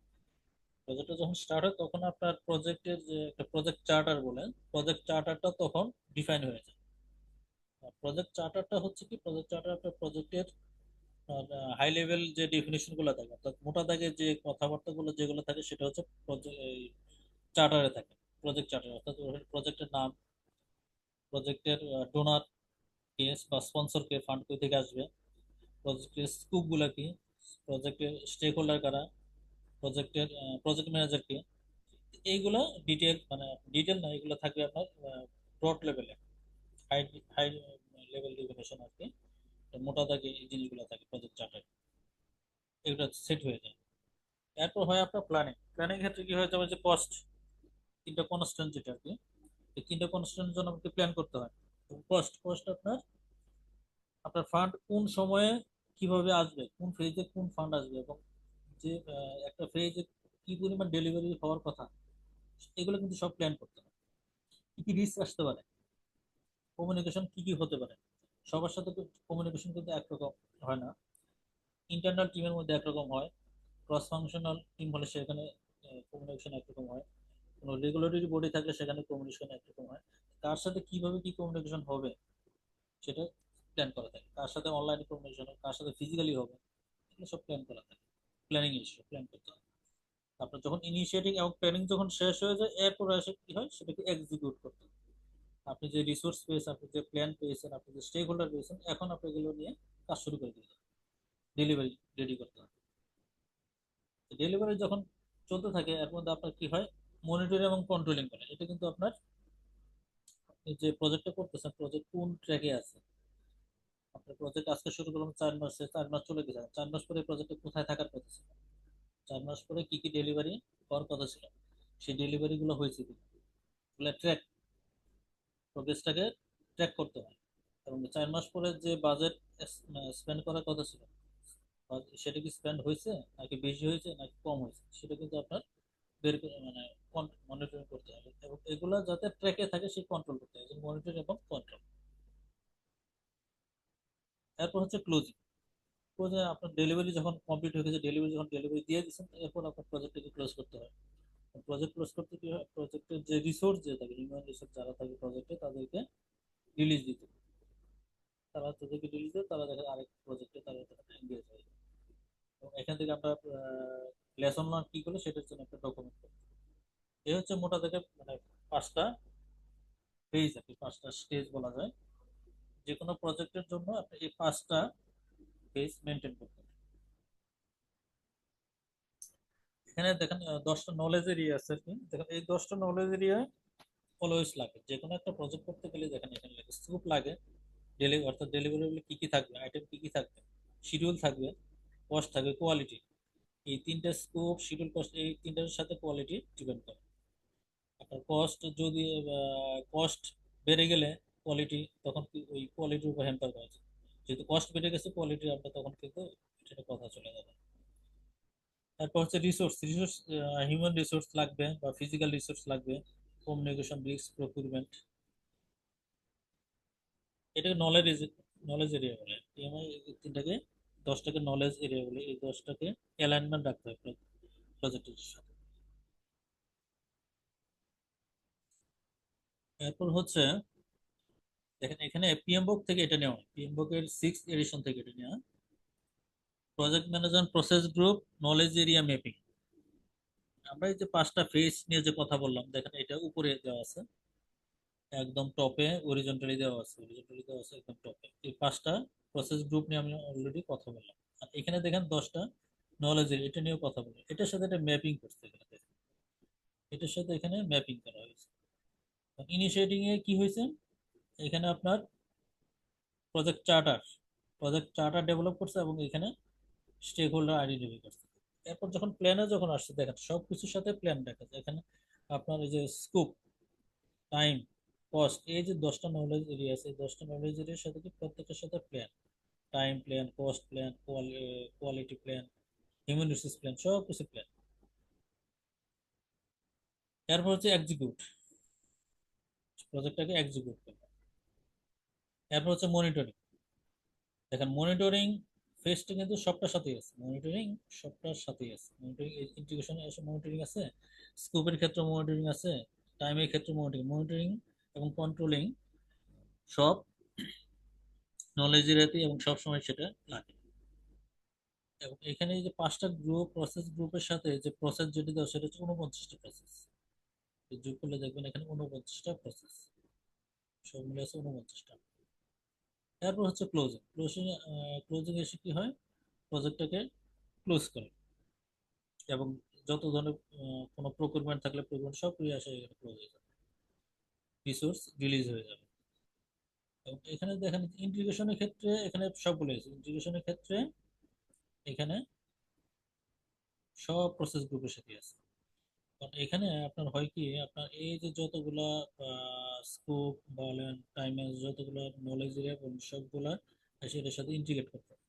প্রজেক্টটা যখন স্টার্ট হয় তখন আপনার প্রজেক্টের যে একটা প্রজেক্ট চার্টার বলে, প্রজেক্ট চার্টারটা তখন ডিফাইন হয়ে যায়। প্রজেক্ট চার্টারটা হচ্ছে কি, প্রজেক্ট চার্টার আপনার প্রজেক্টের হাই লেভেল যে ডেফিনেশন গুলো থাকে, অর্থাৎ মোটা দাগে যে কথাবার্তা গুলো যেগুলো থাকে সেটা হচ্ছে চার্টারে থাকে। প্রজেক্ট চার্টার অর্থাৎ প্রজেক্টের নাম, প্রজেক্টের ডোনার কে বা স্পন্সর কে, ফান্ড কই থেকে আসবে, প্রজেক্টের স্কোপ গুলা কি, প্রজেক্টের স্টেক হোল্ডার কারা, প্রজেক্টের প্রজেক্ট ম্যানেজার কে, এইগুলো ডিটেল, মানে ডিটেল না, এগুলো থাকবে আপনার ব্রড লেভেলে, হাই হাই লেভেল ডেফিনেশন আর কি। তো মোটা দাগে এই জিনিসগুলো থাকে প্রজেক্ট চার্টার, এগুলো সেট হয়ে যায়। এরপর হয় আপনার প্ল্যানিং। প্ল্যানিং ক্ষেত্রে কি হয়ে যাবে, যে কস্ট, তিনটা কনস্ট্যান্ট যেটা আর কি, এই তিনটা কনস্ট্যান্টের জন্য আমাকে প্ল্যান করতে হয়। কস্ট, কস্ট আপনার আপনার ফান্ড কোন সময়ে কিভাবে আসবে, কোন ফেজে কোন ফান্ড আসবে, এবং যে একটা ফেজে কি পরিমাণ ডেলিভারি হওয়ার কথা, এগুলো কিন্তু সব প্ল্যান করতে হবে। কি কি রিস্ক আসতে পারে, কমিউনিকেশন কি কি হতে পারে, সবার সাথে কমিউনিকেশন কিন্তু একরকম হয় না। ইন্টারনাল টিমের মধ্যে একরকম হয়, ক্রস ফাংশনাল টিম হলে সেখানে কমিউনিকেশন একরকম হয়, কোনো রেগুলেটরি বডি থাকলে সেখানে কমিউনিকেশন একরকম হয়। কার সাথে কিভাবে কি কমিউনিকেশন হবে সেটা প্ল্যান করা থাকে, কার সাথে অনলাইনে কমিউনিকেশন হবে, কার সাথে ফিজিক্যালি হবে, এগুলো সব প্ল্যান করা থাকে। প্ল্যানিং ইস্যু প্ল্যান করতে হবে। তারপর যখন ইনিশিয়েটিং এবং প্ল্যানিং যখন শেষ হয়ে যায়, এরপর এসে কি হয়, সেটাকে এক্সিকিউট করতে হবে। আপনি যে রিসোর্স পেয়েছেন, আপনি যে প্ল্যান পেয়েছেন, আপনি যে স্টেক হোল্ডার পেয়েছেন, এখন আপনি এগুলো নিয়ে কাজ শুরু করে দিতে হবে, ডেলিভারি রেডি করতে হবে। ডেলিভারি যখন চলতে থাকে, এর মধ্যে আপনার কি হয়, মনিটরিং এবং কন্ট্রোলিং করে। এটা কিন্তু আপনার এই যে প্রজেক্টটা করতেছেন, প্রজেক্ট কোন ট্র্যাকে আছে, আপনার প্রজেক্ট আজকে শুরু করলাম 4 মাসে, 4 মাস চলে গেছে, 4 মাস পরে প্রজেক্টে কোথায় থাকার কথা ছিল, 4 মাস পরে কি কি ডেলিভারি হওয়ার কথা ছিল, সেই ডেলিভারি গুলো হয়েছে কিনা, এগুলো ট্র্যাক, প্রোগ্রেসটাকে ট্র্যাক করতে হয়। এবং 4 মাস পরে যে বাজেট স্পেন্ড করার কথা ছিল, সেটা কি স্পেন্ড হয়েছে, নাকি বেশি হয়েছে, নাকি কম হয়েছে, সেটা কিন্তু আপনার বের করে, মানে মনিটরিং করতে হবে, এবং এগুলো যাতে ট্র্যাকে থাকে সেই কন্ট্রোল করতে হবে, মনিটরিং এবং কন্ট্রোল। এরপর হচ্ছে ক্লোজিং। ক্লোজিং আপনার ডেলিভারি যখন কমপ্লিট হয়ে গেছে, ডেলিভারি দিয়ে দিচ্ছেন, এরপর আপনার প্রজেক্টটাকে ক্লোজ করতে হয়। প্রজেক্ট ক্লোজ করতে কি হয়, প্রজেক্টের যে রিসোর্স যে থাকে, হিউম্যান রিসোর্স যারা থাকে প্রজেক্টে, তাদেরকে রিলিজ দিতে হবে। তারা তাদেরকে রিলিজ দেয়, তারা দেখে আরেক প্রজেক্টে তারা এঙ্গেজ হয়। এবং এখান থেকে আমরা লেসন লার্ন কি করলো সেটার জন্য একটা ডকুমেন্ট করি। এই হচ্ছে মোটা থেকে মানে 5টা ফেজ আর কি, 5টা স্টেজ বলা যায়। যে কোনো প্রজেক্টের জন্য আপনি এই 5টা ফেজ মেনটেন করতে হবে। এখানে দেখেন 10টা নলেজ এরিয়া আছে আর কি। দেখেন এই 10টা নলেজ এরিয়া অলওয়েজ লাগে, যে কোনো একটা প্রজেক্ট করতে গেলে। দেখেন এখানে লাগে স্কোপ লাগে, অর্থাৎ ডেলিভারেবল কি কি থাকবে, আইটেম কি কি থাকবে, শিডিউল থাকবে, কস্ট থাকবে, কোয়ালিটি। এই তিনটা স্কোপ, শিডিউল, কস্ট, এই তিনটার সাথে কোয়ালিটি ডিপেন্ড করে। আপনার কস্ট যদি কস্ট বেড়ে গেলে কোয়ালিটি তখন কি ওই কোয়ালিটির উপর হ্যাম্পার করা যায়। যেহেতু কস্ট বেড়ে গেছে, কোয়ালিটি আপনার তখন কিন্তু সেটা কথা চলে যাবে। তারপর হচ্ছে রিসোর্স, হিউম্যান রিসোর্স লাগবে বা ফিজিক্যাল রিসোর্স লাগবে, কমিউনিকেশন, রিস্ক, প্রকিউরমেন্ট। এটাকে নলেজ এরিয়া বলে। টিএমআই তিনটাকে, 10টাকে নলেজ এরিয়া বলে। এই 10টাকে অ্যালাইনমেন্ট রাখতে হবে প্রজেক্টের সাথে। এরপর হচ্ছে দেখেন এখানে পিএমবুক থেকে এটা নেওয়া, পিএমবুকের 6th এডিশন থেকে এটা নেওয়া। Project management process group, knowledge area mapping. আমরা এই যে 5টা ফেজ নিয়ে যে কথা বললাম, দেখেন এটা উপরে দেওয়া আছে, একদম টপে অরিজন্টালি দেওয়া আছে একদম টপে। এই 5টা প্রসেস গ্রুপ নিয়ে আমি অলরেডি কথা বললাম। আর এখানে দেখেন 10টা নলেজ এরিয়া, এটা নিয়েও কথা বললাম। এটার সাথে এটা ম্যাপিং করছে, এখানে দেখেন এটার সাথে এখানে ম্যাপিং করা হয়েছে। ইনিশিয়েটিং এ কি হয়েছে, এখানে আপনার প্রজেক্ট চার্টার ডেভেলপ করছে, এবং এখানে স্টেক হোল্ডার আইডেন্টিফাই করছে। এরপর যখন প্ল্যানে যখন আসছে, দেখেন সব কিছুর সাথে প্ল্যান দেখা যায় এখানে। আপনার এই যে স্কোপ, টাইম, কস্ট, এই যে 10টা নলেজ এরিয়া আছে, এই 10টা নলেজ এরিয়ার সাথে কি প্রত্যেকের সাথে plan, time plan, cost plan, quality plan, human resource plan, সব কিছু প্ল্যান। এরপর হচ্ছে এক্সিকিউট, প্রজেক্টটাকে এক্সিকিউট করবে। এরপর হচ্ছে মনিটরিং। দেখেন মনিটরিং ফেসটা কিন্তু সবটার সাথেই আছে, মনিটরিং সবটার সাথেই আছে। মনিটরিং ইন্টিগ্রেশন মনিটরিং আছে, স্কোপের ক্ষেত্রে মনিটরিং আছে, টাইমের ক্ষেত্রে মনিটরিং মনিটরিং এবং কন্ট্রোলিং সব নলেজ এরিয়াতে এবং সবসময় সেটা লাগে। এবং এখানে এই যে 5টা গ্রুপ প্রসেস গ্রুপের সাথে যে প্রসেস যেটি দেওয়া সেটা হচ্ছে 49টা প্রসেস। যোগ করলে দেখবেন এখানে 49টা প্রসেস, সব মিলে আছে 49টা। তারপর হচ্ছে ক্লোজিং। ক্লোজিং এসে কি হয়, প্রজেক্টটাকে ক্লোজ করে এবং যত ধরনের কোনো প্রকিউরমেন্ট থাকলে প্রকিউরমেন্ট সব ক্রিয়া আসে এখানে ক্লোজ হয়ে যাবে, রিসোর্স রিলিজ হয়ে যাবে। এবং এখানে দেখেন ইন্টিগ্রেশনের ক্ষেত্রে এখানে সবগুলো আছে। ইন্টিগ্রেশনের ক্ষেত্রে এখানে সব প্রসেস গ্রুপের সাথে আছে। কারণ এখানে আপনার হয় কি, আপনার এই যে যতগুলা স্কোপ বলেন টাইমের যতগুলা নলেজ এরিয়া সবগুলা এসে এটার সাথে ইন্টিগ্রেট করতে হবে,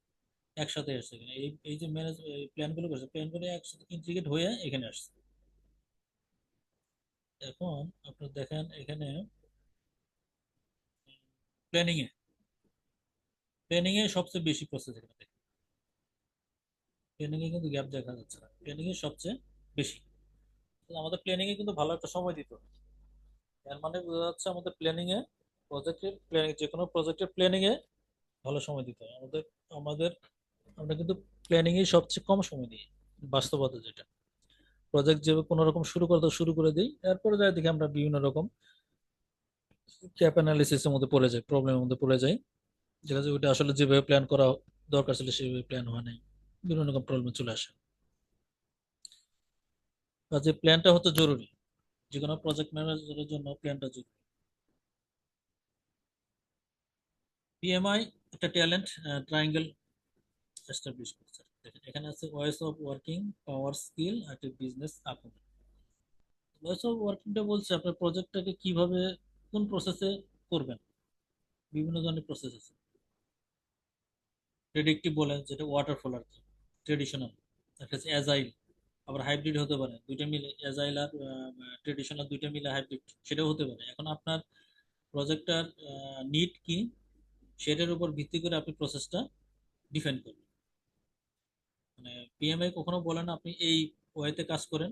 একসাথে আসছে এখানে। এই এই যে ম্যানেজ প্ল্যানগুলো করছে, প্ল্যানগুলো একসাথে ইন্টিগ্রেট হয়ে এখানে আসছে। এখন আপনি দেখেন এখানে প্ল্যানিং এ প্ল্যানিং এ সবচেয়ে বেশি প্রসেস এখানে দেখেন। প্ল্যানিং এ কিন্তু গ্যাপ দেখা যাচ্ছে না, প্ল্যানিং এ সবচেয়ে বেশি। তো আমাদের প্ল্যানিং এ কিন্তু ভালো একটা সময় দিতে হবে। এর মানে বোঝা যাচ্ছে আমাদের প্ল্যানিং এ প্রজেক্টের প্ল্যানিং, যে কোনো প্রজেক্টের প্ল্যানিং এ ভালো সময় দিতে হবে আমাদের। আমাদের আমরা কিন্তু প্ল্যানিং এ সবচেয়ে কম সময় দিই বাস্তবতা যেটা। প্রজেক্ট যে কোনো রকম শুরু করতে শুরু করে দিই, এরপরে যাই দেখি আমরা বিভিন্ন রকম ক্যাপ অ্যানালিসিসের মধ্যে পড়ে যাই, প্রবলেমের মধ্যে পড়ে যাই, যেটা যে ওইটা আসলে যেভাবে প্ল্যান করা দরকার ছিল সেভাবে প্ল্যান হয় নাই, বিভিন্ন রকম প্রবলেম চলে আসে। কাজে প্ল্যানটা হচ্ছে জরুরি, যে কোনো প্রজেক্ট ম্যানেজারের জন্য প্ল্যানটা জরুরি। পিএমআই একটা ট্যালেন্ট ট্রায়াঙ্গেল এস্টাবলিশ করছে। দেখেন এখানে আছে ways of working, power skill আর বিজনেস আকুন। ওয়েস অফ ওয়ার্কিংটা বলছে আপনার প্রজেক্টটাকে কিভাবে কোন প্রসেসে করবেন। বিভিন্ন ধরনের প্রসেস আছে, প্রেডিক্টিভ বলেন যেটা ওয়াটারফল আর কি, ট্রেডিশনাল, একটা হচ্ছে অ্যাজাইল, আবার হাইব্রিড হতে পারে, দুইটা মিলে অ্যাজাইল আর ট্রেডিশনাল দুইটা মিলে হাইব্রিড সেটাও হতে পারে। এখন আপনার প্রজেক্টটার নিড কি সেটার উপর ভিত্তি করে আপনি প্রসেসটা ডিফাইন করবেন। মানে পিএমআই কখনো বলে না আপনি এই ওয়েতে কাজ করেন,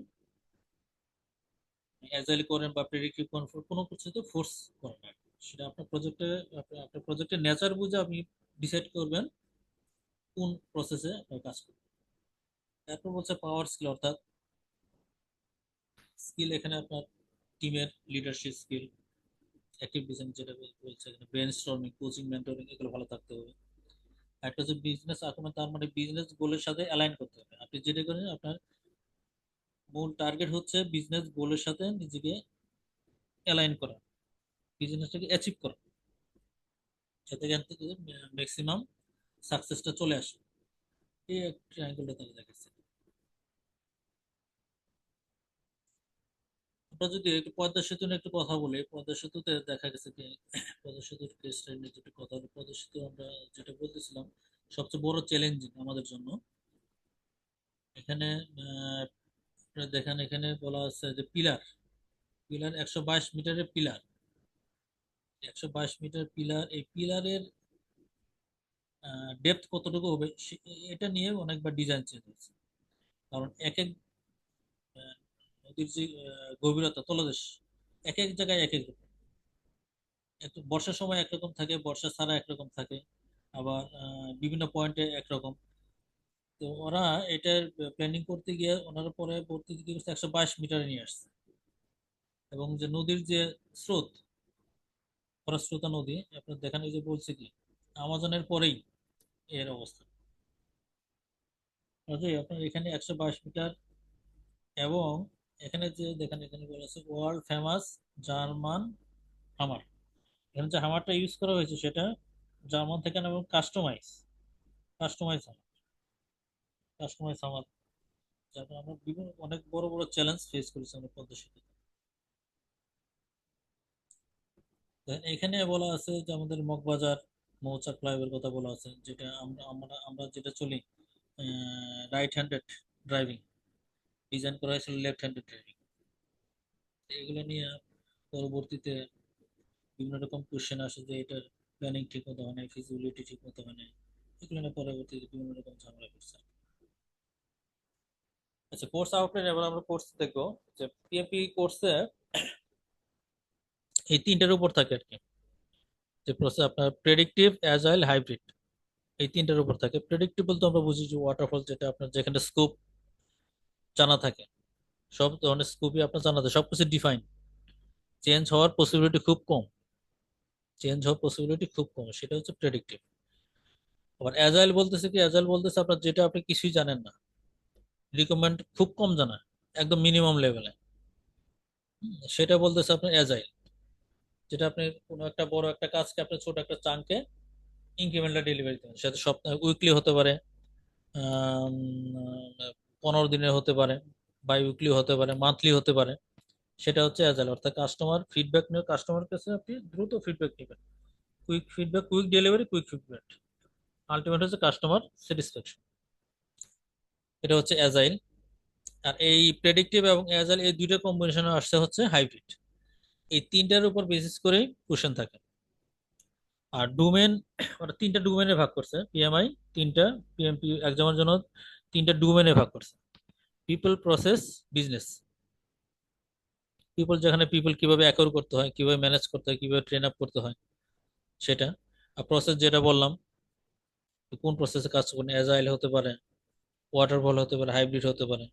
অ্যাজাইল করেন বা প্রেডিক্টিভ করেন, কোনো কিছুতে ফোর্স করেন না। সেটা আপনার প্রজেক্টে, আপনার প্রজেক্টের নেচার বুঝে আপনি ডিসাইড করবেন কোন প্রসেসে আপনার কাজ করবেন। তারপর বলছে পাওয়ার স্কিল, অর্থাৎ স্কিল এখানে আপনার টিমের লিডারশিপ স্কিল, অ্যাক্টিভ ডিজাইন যেটা বলছে এখানে, ব্রেন স্টর্মিং, কোচিং, মেন্টরিং এগুলো ভালো থাকতে হবে। একটা হচ্ছে বিজনেস আকুমেন্ট, তার মানে বিজনেস গোলের সাথে অ্যালাইন করতে হবে। আপনি যেটা করেন আপনার মূল টার্গেট হচ্ছে বিজনেস গোলের সাথে নিজেকে অ্যালাইন করা, বিজনেসটাকে অ্যাচিভ করা, যাতে এখান থেকে ম্যাক্সিমাম সাকসেসটা চলে আসে। এই ট্রায়াঙ্গেলটা তারা দেখাচ্ছে। আমরা যদি একটু পদ্মা সেতু নিয়ে একটু কথা বলি, পদ্মা সেতুতে দেখা গেছে যে পদ্মা সেতুর কেস নিয়ে যেটা কথা হলো, পদ্মা সেতু আমরা যেটা বলতেছিলাম সবচেয়ে বড় চ্যালেঞ্জিং আমাদের জন্য এখানে। আপনারা দেখেন এখানে বলা আছে যে পিলার, পিলার 122 মিটারের পিলার, 122 মিটার পিলার, এই পিলারের ডেপথ কতটুকু হবে এটা নিয়ে অনেকবার ডিজাইন চেঞ্জ হয়েছে। কারণ এক এক নদীর যে গভীরতা তলদেশ এক এক জায়গায় এক এক রকম। একটু বর্ষার সময় একরকম থাকে, বর্ষা ছাড়া একরকম থাকে, আবার বিভিন্ন পয়েন্টে একরকম। তো ওরা এটার প্ল্যানিং করতে গিয়ে ওনারা পরে ভর্তি দিতে করছে 122 মিটারে নিয়ে আসছে। এবং যে নদীর যে স্রোত, খরস্রোতা নদী, আপনার দেখেন এই যে বলছে কি আমাজনের পরেই এর অবস্থা। কাজেই আপনার এখানে 122 মিটার। এবং এখানে যে দেখেন এখানে বলা আছে ওয়ার্ল্ড ফেমাস জার্মান হামার। এখানে যে হামারটা ইউজ করা হয়েছে সেটা জার্মান থেকে না, এবং কাস্টমাইজ, কাস্টমাইজ হামার, কাস্টমাইজ হামার। যাতে আমরা বিভিন্ন অনেক বড় বড় চ্যালেঞ্জ ফেস করেছি আমরা পদ্মা সেতুতে। দেখেন এখানে বলা আছে যে আমাদের মগবাজার মৌচাক ফ্লাইওভার কথা বলা আছে, যেটা আমরা আমরা আমরা যেটা চলি রাইট হ্যান্ডেড ড্রাইভিং, ডিজাইন করা হয়েছিল লেফট হ্যান্ডেড ড্রাইভিং। এগুলো নিয়ে পরবর্তীতে বিভিন্ন রকম কোশ্চেন আসে যে এটার প্ল্যানিং ঠিক মতো হয় নাই, ফিজিবিলিটি ঠিক মতো হয় নাই, এগুলো নিয়ে পরবর্তীতে বিভিন্ন রকম ঝামেলা করছে। আচ্ছা, কোর্স আউটলাইন এবার আমরা কোর্স দেখবো যে পিএমপি কোর্সে এই তিনটার উপর থাকে আর কি, যে প্রসেস আপনার প্রেডিক্টিভ, অ্যাজাইল, হাইব্রিড, এই তিনটার উপর থাকে। প্রেডিক্টিভ বলতে আমরা বুঝি যে ওয়াটারফল, যেটা আপনার যেখানে স্কোপ জানা থাকে, সব ধরনের স্কোপই আপনার জানা থাকে, সবকিছু ডিফাইন, চেঞ্জ হওয়ার পসিবিলিটি খুব কম, সেটা হচ্ছে প্রেডিক্টিভ। আবার অ্যাজাইল বলতেছে কি, অ্যাজাইল বলতেছে আপনার যেটা আপনি কিছুই জানেন না, রিকমেন্ড খুব কম জানা, একদম মিনিমাম লেভেলে, সেটা বলতেছে আপনার অ্যাজাইল। যেটা আপনি কোনো একটা বড় একটা কাজকে আপনি ছোট একটা চাঙ্কে ইনক্রিমেন্টাল ডেলিভারি দেবেন, সেটা সপ্তাহে উইকলি হতে পারে, 15 দিনের হতে পারে, বাই উইকলি হতে পারে, মান্থলি হতে পারে। সেটা হচ্ছে অ্যাজাইল, অর্থাৎ কাস্টমার ফিডব্যাক নিয়ে কাস্টমার কাছে আপনি দ্রুত ফিডব্যাক নেবেন, quick feedback, quick delivery, quick feedback, ultimate হচ্ছে কাস্টমার স্যাটিসফ্যাকশন। এটা হচ্ছে অ্যাজাইল। আর এই প্রেডিক্টিভ এবং অ্যাজাইল এই দুইটা কম্বিনেশনে আসছে হচ্ছে হাইব্রিড। এই তিনটার উপর বেসিস করেই কোশ্চেন থাকে। আর ডোমেন, ওরা তিনটা ডোমেনে ভাগ করছে পিএমআই, তিনটা পিএমপি এক্সামের জন্য তিনটা ডোমেনে ভাগ করছে: পিপল, প্রসেস, বিজনেস। পিপল, যেখানে পিপল কিভাবে অ্যাকোয়ার করতে হয়, কিভাবে ম্যানেজ করতে হয়, কিভাবে ট্রেন আপ করতে হয়, সেটা। আর প্রসেস যেটা বললাম, কোন প্রসেসে কাজ করবেন, অ্যাজাইল হতে পারে, ওয়াটারফল হতে পারে, হাইব্রিড হতে পারে।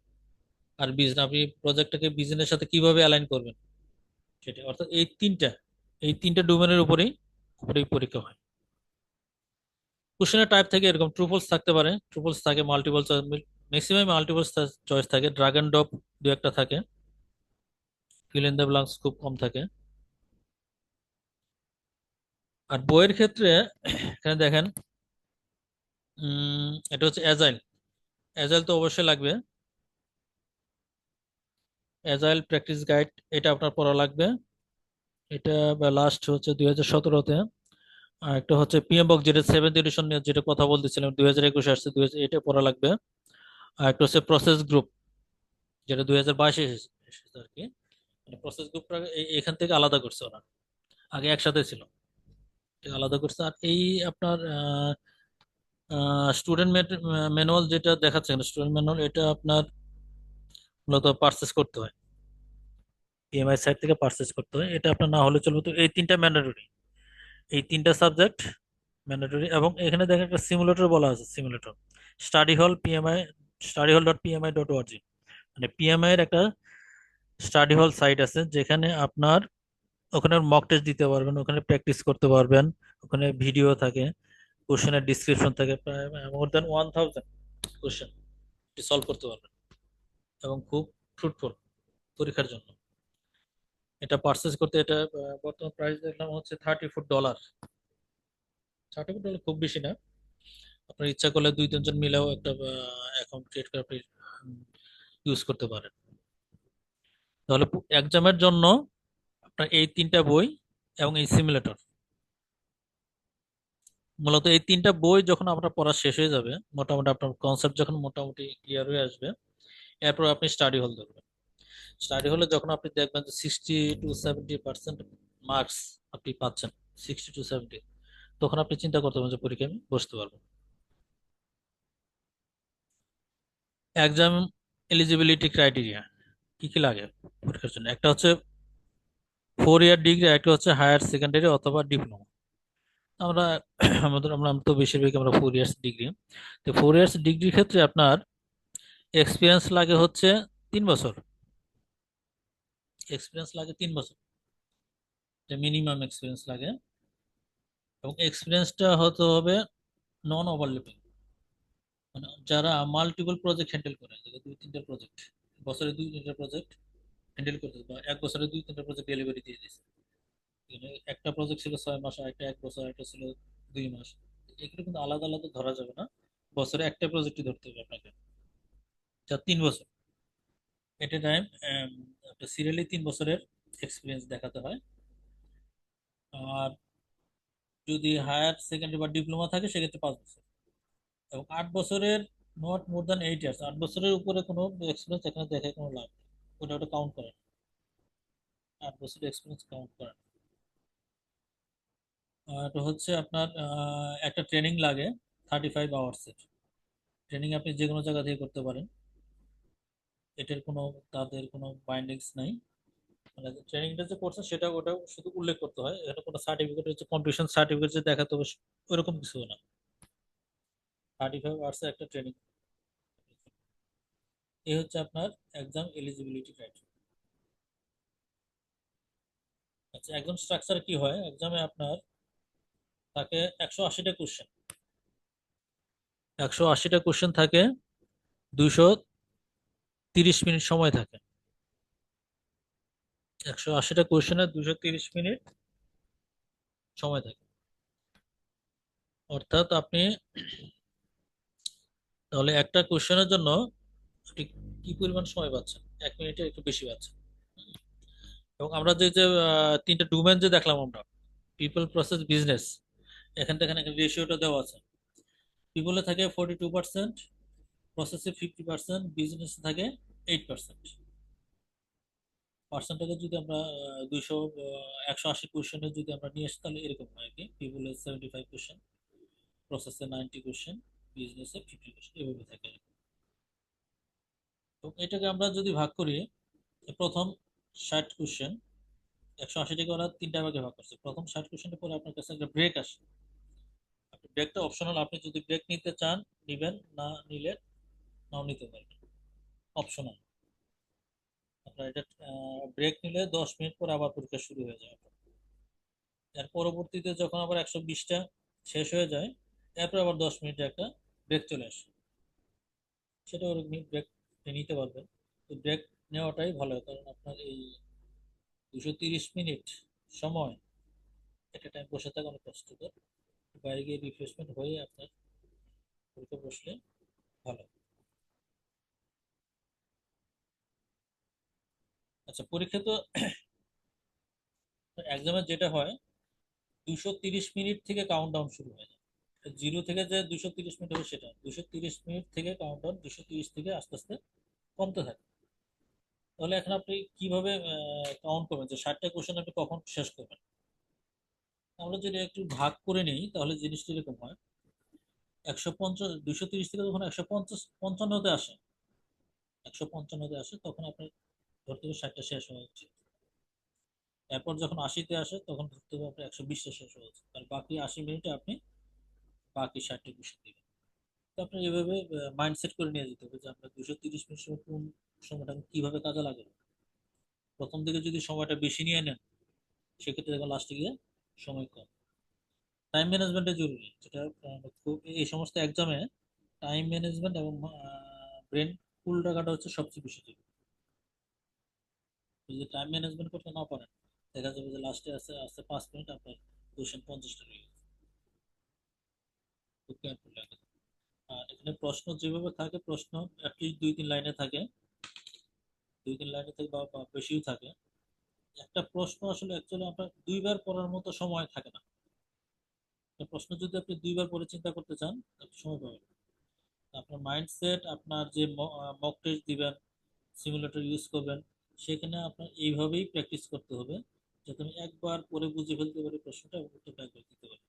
আর বিজনেস, আপনি প্রজেক্টটাকে বিজনেসের সাথে কিভাবে অ্যালাইন করবেন, সেটা। অর্থাৎ এই তিনটা ডোমেনের উপরেই উপরেই পরীক্ষা হয়। কোশ্চেনের টাইপ থেকে এরকম ট্রুফলস থাকতে পারে, ট্রুফলস থাকে, multiple choice, maximum multiple choice থাকে, ড্রাগ অ্যান্ড ড্রপ দু একটা থাকে, ফিল ইন দ্য ব্ল্যাঙ্কস খুব কম থাকে। আর বইয়ের ক্ষেত্রে এখানে দেখেন, এটা হচ্ছে অ্যাজাইল। অ্যাজাইল তো অবশ্যই লাগবে, অ্যাজাইল প্র্যাকটিস গাইড, এটা আপনার পড়া লাগবে। এটা লাস্ট হচ্ছে 2017-তে। আর একটা হচ্ছে পিএম বক, যেটা 7th এডিশন নিয়ে যেটা কথা বলতেছিলাম, 2021-এ আসছে, এটা পড়া লাগবে। আর একটা হচ্ছে প্রসেস গ্রুপ, যেটা 2022-এ এসেছে আর কি। প্রসেস গ্রুপটা এখান থেকে আলাদা করছে ওরা, আগে একসাথে ছিল, এটা আলাদা করছে। আর এই আপনার স্টুডেন্ট ম্যানুয়াল যেটা দেখাচ্ছে, স্টুডেন্ট ম্যানুয়াল, এটা আপনার মূলত পারচেস করতে হয়, পিএমআই সাইট থেকে পারচেস করতে হয়। এটা আপনার না হলে চলবে। তো এই তিনটা ম্যান্ডেটরি, এই তিনটা সাবজেক্ট ম্যান্ডেটরি। এবং এখানে দেখেন একটা সিমুলেটর বলা আছে, সিমুলেটর স্টাডি হল পিএমআই, studyhall.pmi.org, মানে পিএমআই এর একটা স্টাডি হল সাইট আছে, যেখানে আপনার ওখানে মক টেস্ট দিতে পারবেন, ওখানে প্র্যাকটিস করতে পারবেন, ওখানে ভিডিও থাকে, কোশ্চেনের ডিসক্রিপশন থাকে, প্রায় মোর দ্যান 1000 কোশ্চেন সলভ করতে পারবেন, এবং খুব ফ্রুটফুল পরীক্ষার জন্য। এটা পারচেস করতে, এটা বর্তমান প্রাইস দেখলাম হচ্ছে $34। $34 খুব বেশি না, আপনার ইচ্ছা করলে 2-3 জন মিলেও একটা অ্যাকাউন্ট ক্রিয়েট করে আপনি ইউজ করতে পারেন। তাহলে এক্সামের জন্য আপনার এই তিনটা বই এবং এই সিমুলেটর, মূলত এই তিনটা বই যখন আপনার পড়া শেষ হয়ে যাবে, মোটামুটি আপনার কনসেপ্ট যখন মোটামুটি ক্লিয়ার হয়ে আসবে, এরপর আপনি স্টাডি হল ধরবেন। স্টাডি হলে যখন আপনি দেখবেন যে 60-70% মার্কস আপনি পাচ্ছেন, 60-70, তখন আপনি চিন্তা করতে পারবেন যে পরীক্ষায় আমি বসতে পারবো। এক্সাম এলিজিবিলিটি ক্রাইটেরিয়া কি কি লাগে পরীক্ষার জন্য, একটা হচ্ছে 4 ইয়ার ডিগ্রি, একটা হচ্ছে হায়ার সেকেন্ডারি অথবা ডিপ্লোমা। আমরা আমরা তো বেশিরভাগ আমরা 4 ইয়ার্স ডিগ্রি। তো 4 ইয়ার্স ডিগ্রির ক্ষেত্রে আপনার এক্সপিরিয়েন্স লাগে হচ্ছে 3 বছর, এক্সপিরিয়েন্স লাগে 3 বছর, মিনিমাম এক্সপিরিয়েন্স লাগে। এবং এক্সপিরিয়েন্সটা হতে হবে নন ওভারল্যাপিং, মানে যারা মাল্টিপল প্রজেক্ট হ্যান্ডেল করে, যারা 2-3টা প্রজেক্ট, বছরে 2-3টা প্রজেক্ট হ্যান্ডেল করতে, বা এক বছরে 2-3টা প্রজেক্ট ডেলিভারি দিয়ে দিচ্ছে। একটা প্রজেক্ট ছিল 6 মাস, আর একটা 1 বছর, একটা ছিল 2 মাস। এগুলো কিন্তু আলাদা আলাদা ধরা যাবে না, বছরে একটা প্রজেক্টই ধরতে হবে আপনাকে, যা 3 বছর এট এ টাইম, সিরিয়ালি 3 বছরের এক্সপিরিয়েন্স দেখাতে হয়। আর যদি হায়ার সেকেন্ডারি বা ডিপ্লোমা থাকে সেক্ষেত্রে 5 বছর। এবং 8 বছরের, নট মোর দ্যান 8 ইয়ার্স, 8 বছরের উপরে কোনো এক্সপিরিয়েন্স এখানে দেখে কোনো লাভ নেই, ওটা কাউন্ট করে না, 8 বছরের এক্সপিরিয়েন্স কাউন্ট করে না। এটা হচ্ছে আপনার একটা ট্রেনিং লাগে 35 আওয়ার্সের ট্রেনিং আপনি যে কোনো জায়গা থেকে করতে পারেন, এটার কোনো তাদের কোনো বাইন্ডিংস নাই। মানে ট্রেনিংটা যে করছেন সেটা ওটা শুধু উল্লেখ করতে হয়, এটা কোনো সার্টিফিকেট হচ্ছে কম্পিটিশন সার্টিফিকেট যে দেখাতে হবে ওরকম কিছু না। 35 আওয়ার্সের একটা ট্রেনিং। এই হচ্ছে আপনার এক্সাম এলিজিবিলিটি ক্রাইটেরিয়া। আচ্ছা, একদম স্ট্রাকচার কি হয় এক্সামে আপনার থাকে 180টা কোশ্চেন, 180টা কোশ্চেন থাকে, 230 মিনিট সময় থাকে। 180টা কোশ্চেনে 230 মিনিট সময় থাকে, অর্থাৎ আপনি তাহলে একটা কোশ্চেনের জন্য আপনি কি পরিমাণ সময় পাচ্ছেন, 1 মিনিটে একটু বেশি পাচ্ছেন। এবং আমরা যে যে তিনটা ডোমেন যে দেখলাম আমরা, পিপল, প্রসেস, বিজনেস, এখান থেকে এখানে রেশিওটা দেওয়া আছে। পিপলে থাকে 42%, প্রসেসে 50%, বিজনেসে থাকে 8%। পার্সেন্টেজে যদি আমরা 180 কোশ্চেনে যদি আমরা নিয়ে আসি তাহলে এরকম হয় আর কি, পিপলে 75%, প্রসেসে 90%, বিজনেসে 50%, এভাবে থাকে। তো এটাকে আমরা যদি ভাগ করি, প্রথম 60 কোশ্চেন, 180টাকে ওরা 3টা ভাগে ভাগ করছে। প্রথম 60 কোশ্চেনের পরে আপনার কাছে একটা ব্রেক আসে, আপনি ব্রেকটা অপশনাল, আপনি যদি ব্রেক নিতে চান নিবেন, না নিলে নাও নিতে পারবেন, অপশনাল। আপনার এটা ব্রেক নিলে 10 মিনিট পরে আবার পরীক্ষা শুরু হয়ে যায়। এর পরবর্তীতে যখন আবার 120টা শেষ হয়ে যায়, এরপর আবার 10 মিনিটের একটা ব্রেক চলে আসে, সেটা ওরকম ব্রেক নিতে পারবেন। তো ব্রেক নেওয়াটাই ভালো, কারণ আপনার এই 230 মিনিট সময় একটা টাইম বসে থাকা অনেক কষ্টকর, বাইরে গিয়ে রিফ্রেশমেন্ট হয়ে আপনার পরীক্ষা বসলে ভালো। আচ্ছা, পরীক্ষা তো এক্সামে যেটা হয় 230 মিনিট থেকে কাউন্ট ডাউন শুরু হয়ে যায়। জিরো থেকে যে 230 মিনিট হবে সেটা 230 মিনিট থেকে কাউন্ট ডাউন 230 থেকে আস্তে আস্তে কমতে থাকে। তাহলে এখন আপনি কিভাবে কাউন্ট করবেন যে 60টা কোশ্চেন আপনি কখন শেষ করবেন? আমরা যদি একটু ভাগ করে নিই তাহলে জিনিসটা এরকম হয়, 150, 230 থেকে যখন 155তে আসে, 155তে আসে তখন আপনি ধরতে হবে 60টা শেষ হওয়া উচিত। এরপর যখন 80তে আসে তখন ধরতে হবে আপনার 120টা শেষ হওয়া উচিত, আর বাকি 80 মিনিটে আপনি বাকি 60টা কোশ্চেন দিবেন। তো আপনার এভাবে মাইন্ডসেট করে নিয়ে যেতে হবে যে আপনার 230 মিনিট সময় কোন সময়টা কিভাবে কাজে লাগে। প্রথম দিকে যদি সময়টা বেশি নিয়ে নেন সেক্ষেত্রে দেখবেন লাস্টে গিয়ে সময় কম। টাইম ম্যানেজমেন্টটা জরুরি, যেটা খুব এই সমস্ত এক্সামে টাইম ম্যানেজমেন্ট এবং ব্রেন কুল রাখাটা হচ্ছে সবচেয়ে বেশি জরুরি। যদি টাইম ম্যানেজমেন্ট করতে না পারেন, দেখা যাবে যে লাস্টে আছে আছে 5 মিনিট আপনার কোশ্চেন 50টা রয়ে গেছে। খুব কেয়ারফুল লাগে। আর এখানে প্রশ্ন যেভাবে থাকে, প্রশ্ন অ্যাটলিস্ট 2-3 লাইনে থাকে, 2-3 লাইনে থাকে বা বেশিও থাকে। একটা প্রশ্ন আসলে অ্যাকচুয়ালি আপনার দুইবার পড়ার মতো সময় থাকে না। একটা প্রশ্ন যদি আপনি দুইবার পরে চিন্তা করতে চান তাহলে সময় পাবেন না। আপনার মাইন্ডসেট, আপনার যে মক টেস্ট দিবেন, সিমুলেটর ইউজ করবেন, সেখানে আপনার এইভাবেই প্র্যাকটিস করতে হবে যাতে আমি একবার পরে বুঝে ফেলতে পারি প্রশ্নটা এবং উত্তরটা একবার দিতে পারি।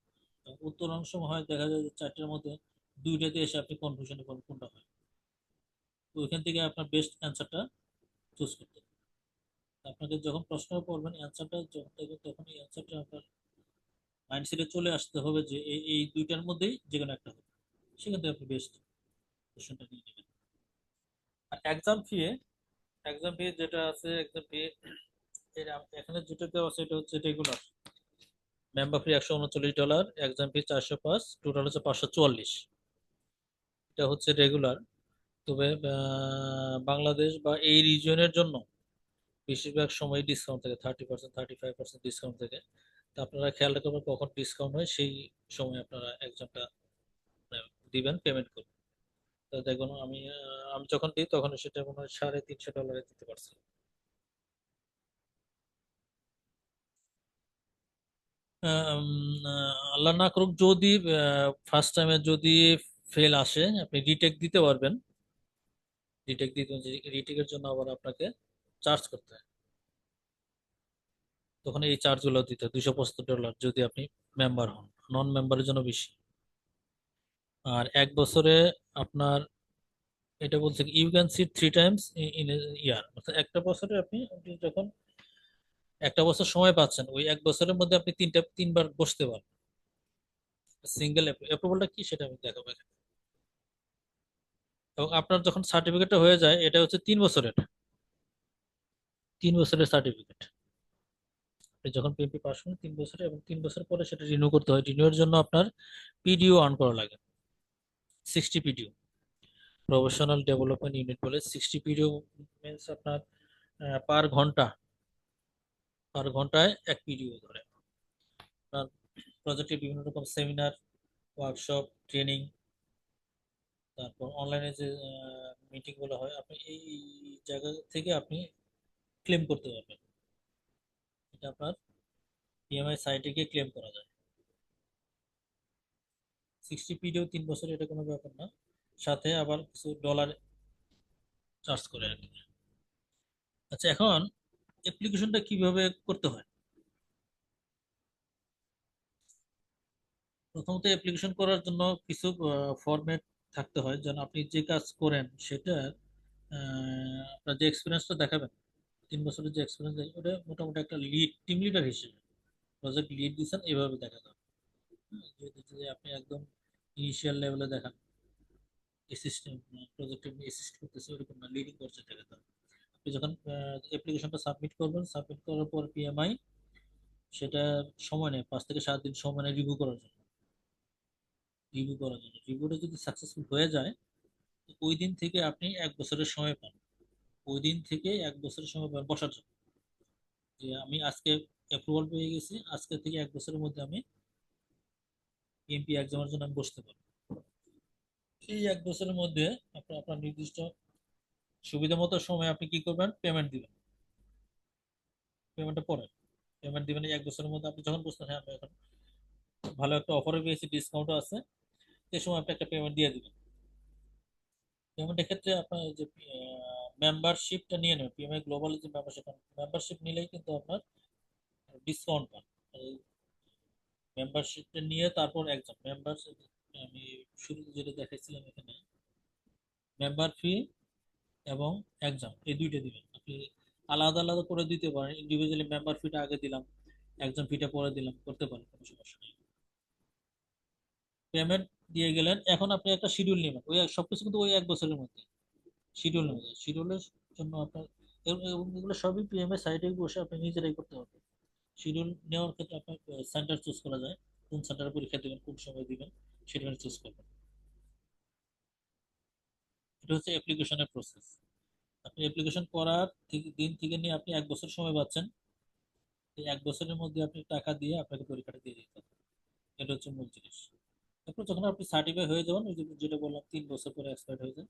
এবং উত্তর অনেক সময় হয় দেখা যায় যে 4টের মধ্যে 2টাতে এসে আপনি কনফিউশনে পড়েন কোনটা হয়। তো ওইখান থেকে আপনার বেস্ট অ্যান্সারটা চুজ করতে হবে। আপনাকে যখন প্রশ্ন পড়বেন অ্যান্সারটা যখন দেখবেন তখন এই অ্যান্সারটা আপনার মাইন্ডসেটে চলে আসতে হবে যে এই 2টার মধ্যেই যে কোনো একটা হবে, সেখান থেকে আপনি বেস্ট কোশ্চেনটা নিয়ে নেবেন। আর এক্সাম ফি যেটা আছে, এক্সাম ফি এখানে যেটা দেওয়া আছে এটা হচ্ছে রেগুলার। মেম্বার ফি $139, এক্সাম ফি 405, টোটাল হচ্ছে 544। এটা হচ্ছে রেগুলার। তবে বাংলাদেশ বা এই রিজিয়নের জন্য বেশিরভাগ সময় ডিসকাউন্ট থাকে, 30%, 35% ডিসকাউন্ট থাকে। তো আপনারা খেয়াল রাখবেন কখন ডিসকাউন্ট হয়, সেই সময় আপনারা এক্সামটা দিবেন, পেমেন্ট করবেন। তো দেখুন আমি যখন দিই তখন সেটা মনে হয় $350 দিতে পারছি। আম, আল্লাহ না করুক যদি ফার্স্ট টাইমে যদি ফেল আসে, আপনি রিটেক দিতে পারবেন। রিটেক দিতে, রিটেকের জন্য আবার আপনাকে চার্জ করতে হয়, তখন এই চার্জগুলো দিতে হয় $275 যদি আপনি মেম্বার হন, নন মেম্বারের জন্য বেশি। আর 1 বছরে আপনার এটা বলছে you can sit 3 times in year, অর্থাৎ একটা বছরে আপনি যখন একটা বছর সময় পাচ্ছেন, ওই 1 বছরের মধ্যে আপনি 3বার বসতে পারবেন। সিঙ্গেল অ্যাপ্রুভালটা কি সেটা আমি দেখাবো এখানে। এবং আপনার যখন সার্টিফিকেটটা হয়ে যায়, এটা হচ্ছে 3 বছরের সার্টিফিকেট। আপনি যখন পিএমপি পাস করেন 3 বছরে, এবং 3 বছর পরে সেটা রিনিউ করতে হয়। রিনিউয়ের জন্য আপনার পিডিও অন করা লাগে, 60 পিডিও, প্রফেশনাল ডেভেলপমেন্ট ইউনিট বলে। 60 পিডিও মিনস আপনার পার ঘন্টায় 1 পিডিও ধরে। আপনার প্রজেক্টে বিভিন্ন রকম সেমিনার, ওয়ার্কশপ, ট্রেনিং, তারপর অনলাইনে যে মিটিং গুলো হয়, আপনি এই জায়গা থেকে আপনি ক্লেম করতে পারবেন। এটা আপনার পিএমআই সাইটে গিয়ে ক্লেম করা যায়। 60 পিডিও 3 বছর, এটা কোনো ব্যাপার না। সাথে আবার কিছু ডলার চার্জ করে আর কি। আচ্ছা, এখন অ্যাপ্লিকেশনটা কিভাবে করতে হয়? প্রথমত অ্যাপ্লিকেশন করার জন্য কিছু ফরম্যাট থাকতে হয়, যেন আপনি যে কাজ করেন সেটা আপনার যে এক্সপিরিয়েন্সটা দেখাবেন, 3 বছরের যে এক্সপিরিয়েন্স, ওটা মোটামুটি একটা টিম লিডার হিসেবে প্রজেক্ট লিড দিচ্ছেন এভাবে দেখাতে হবে। যদি আপনি একদম ইনিশিয়াল লেভেলে দেখান, অ্যাসিস্ট্যান্ট প্রজেক্টে অ্যাসিস্ট করতেছে, ওরকম না, লিডিং করছে দেখাতে হবে। আপনি যখন অ্যাপ্লিকেশনটা সাবমিট করবেন, সাবমিট করার পর পিএমআই সেটা সময় নেয়, 5 থেকে 7 দিন সময় নেয় রিভিউটা যদি সাকসেসফুল হয়ে যায়, তো ওই দিন থেকে আপনি 1 বছরের সময় পান। ওই দিন থেকে 1 বছরের সময় পান বসার জন্য, যে আমি আজকে অ্যাপ্রুভাল পেয়ে গেছি, আজকে থেকে 1 বছরের মধ্যে আমি পিএমপি এক্সামের জন্য আমি বসতে পারবো। এই 1 বছরের মধ্যে আপনি আপনার নির্দিষ্ট সুবিধা মতো সময় আপনি কি করবেন, পেমেন্ট দিবেন। পেমেন্টটা পরে পেমেন্ট দিবেন এই 1 বছরের মধ্যে। আপনি যখন বুঝতেন হ্যাঁ আমি এখন ভালো একটা অফারে পেয়েছি, ডিসকাউন্টও আছে, এই সময় আপনি একটা পেমেন্ট দিয়ে দিবেন। পেমেন্টের ক্ষেত্রে আপনার যে মেম্বারশিপটা নিয়ে নেবেন, পিএমআই গ্লোবাল যে মেম্বারশিপ নিলেই কিন্তু আপনার ডিসকাউন্ট পান। মেম্বারশিপটা নিয়ে তারপর এক্সাম মেম্বারশিপ, আমি শুরুতে যেটা দেখাইছিলাম এখানে, মেম্বার ফি এবং এক্সাম এই দুইটা দিবেন। আপনি আলাদা আলাদা করে দিতে পারেন, ইন্ডিভিজুয়ালি মেম্বার ফিটা আগে দিলাম, এক্সাম ফিটা পরে দিলাম, করতে পারেন, কোনো সমস্যা নেই। পেমেন্ট দিয়ে গেলেন, এখন আপনি একটা শিডিউল নেবেন, ওই সবকিছু কিন্তু ওই 1 বছরের মধ্যে শিডিউল নেবেন। শিডিউলের জন্য আপনার এগুলো সবই পিএমএ সাইটে বসে আপনি নিজেরাই করতে হবে। শিডিউল নেওয়ার ক্ষেত্রে আপনার সেন্টার চুজ করা যায়, কোন সেন্টারে পরীক্ষা দিবেন, কোন সময় দিবেন, সেটা চুজ করবেন। এটা হচ্ছে অ্যাপ্লিকেশনের প্রসেস। আপনি অ্যাপ্লিকেশন করার দিন থেকে নিয়ে আপনি 1 বছর সময় পাচ্ছেন। এই 1 বছরের মধ্যে আপনি টাকা দিয়ে আপনাকে পরীক্ষাটা দিয়ে দিতে হবে। এটা হচ্ছে মূল জিনিস। তারপর যখন আপনি সার্টিফাই হয়ে যাবেন, ওই যেটা বললাম 3 বছর পরে এক্সপায়ার হয়ে যায়,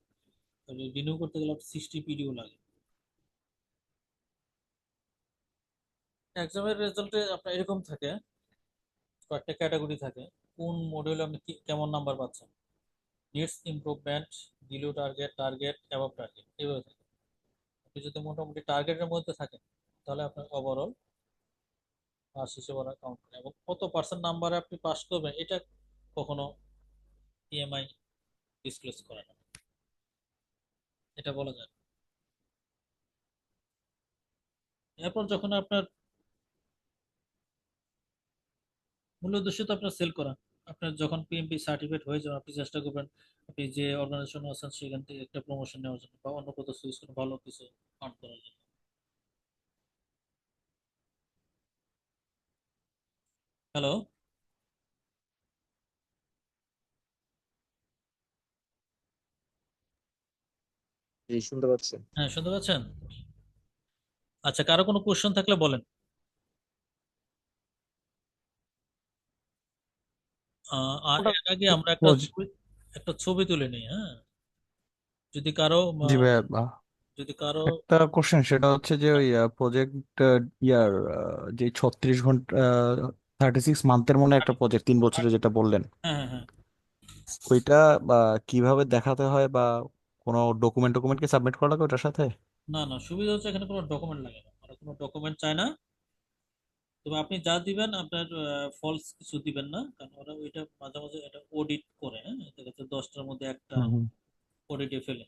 রিনিউ করতে গেলে 60 পিডিও লাগে। এক্সামের রেজাল্টে আপনার এরকম থাকে, কয়েকটা ক্যাটাগরি থাকে, কোন মডিউলে আপনি কেমন নাম্বার পাচ্ছেন, needs improvement, below target, target, above target, এভাবে থাকে। আপনি যদি মোটামুটি টার্গেটের মধ্যে থাকেন, তাহলে আপনার ওভারঅল পাস হিসেবে ওরা কাউন্ট করে। এবং কত পার্সেন্ট নাম্বারে আপনি পাস করবেন, এটা কখনো ইএমআই ডিসক্লোজ করে না, এটা বলা যায় না। এরপর যখন আপনার মূল উদ্দেশ্য তো আপনার সেল করা, আপনার যখন পিএমপি সার্টিফিকেট হয়ে যাবে, আপনি চেষ্টা করবেন আপনি যে অর্গানাইজেশন আছেন সেখান থেকে একটা প্রমোশন নেওয়ার জন্য, বা অন্য কোথাও সুইচ করে ভালো কিছু আর্ন করার জন্য। হ্যালো, জি শুনতে পাচ্ছেন। হ্যাঁ শুনতে পাচ্ছেন? আচ্ছা, কারো কোনো কোশ্চেন থাকলে বলেন। আর এর আগে আমরা একটা ছবি তুলে নিই, হ্যাঁ? যদি কারো জি ভাইয়া, যদি কারো একটা কোশ্চেন, সেটা হচ্ছে যে ওই প্রজেক্ট ইয়ার যে 36 ঘন্টা 36 মান্থের মনে একটা প্রজেক্ট 3 বছরে যেটা বললেন, হ্যাঁ হ্যাঁ হ্যাঁ, ওইটা বা কিভাবে দেখাতে হয়, বা কোনো ডকুমেন্ট কি সাবমিট করা লাগে ওটার সাথে? না না, সুবিধা হচ্ছে এখানে কোনো ডকুমেন্ট লাগে না, ওরা কোনো ডকুমেন্ট চায় না। তবে আপনি যা দিবেন আপনার ফলস কিছু দিবেন না, কারণ ওরা ওইটা মাঝে মাঝে এটা অডিট করে, হ্যাঁ, দেখা যাচ্ছে 10টার মধ্যে একটা হুম হুম অডিটে ফেলে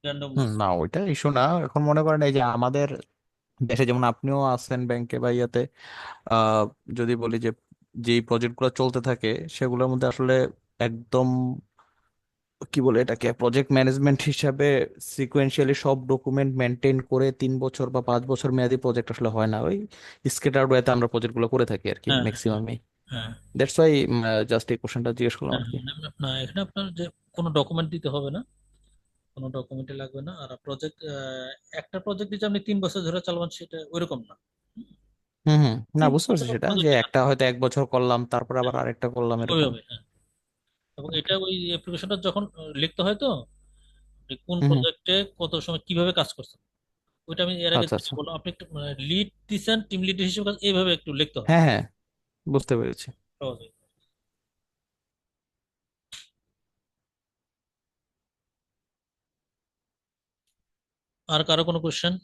র্যান্ডমলি। হুম, না ওইটা ইস্যু না। এখন মনে করেন এই যে আমাদের দেশে যেমন আপনিও আছেন ব্যাংকে বা ইয়াতে, আহ, যদি বলি যে যেই প্রজেক্টগুলো চলতে থাকে সেগুলোর মধ্যে আসলে একদম কি বলে এটাকে প্রজেক্ট ম্যানেজমেন্ট হিসাবে সিকোয়েন্সিয়ালি সব ডকুমেন্ট মেনটেন করে 3 বছর বা 5 বছর মেয়াদি প্রজেক্ট আসলে হয় না। ওই স্কেটার্ড ওয়েতে আমরা প্রজেক্টগুলো করে থাকি আর কি হ্যাঁ, হ্যাঁ, ম্যাক্সিমামই। হ্যাঁ, দ্যাটস ওয়াই জাস্ট এই কোশ্চেনটা জিজ্ঞেস করলাম হ্যাঁ, আর কি। না এখানে আপনার যে কোনো ডকুমেন্ট দিতে হবে না, কোনো ডকুমেন্টে লাগবে না। আর প্রজেক্ট, একটা প্রজেক্ট যে আপনি 3 বছর ধরে চালাবেন সেটা ওইরকম না। হুম হুম, না তিন বুঝতে পারছি বছরের সেটা, যে প্রজেক্ট একটা হয়তো 1 বছর করলাম তারপর আবার আরেকটা করলাম এরকম। ওইভাবে, হ্যাঁ। এবং ওকে। এটা ওই অ্যাপ্লিকেশনটা যখন লিখতে হয় তো, যে কোন হুম হুম, প্রজেক্টে কত সময় কিভাবে কাজ করছেন, ওইটা আমি এর আগে আচ্ছা যেটা আচ্ছা। বললাম, আপনি একটু লিড দিচ্ছেন, টিম লিড হিসেবে এইভাবে একটু লিখতে হবে হ্যাঁ হ্যাঁ, বুঝতে পেরেছি। সহজে। আর কারো কোনো কোশ্চেন?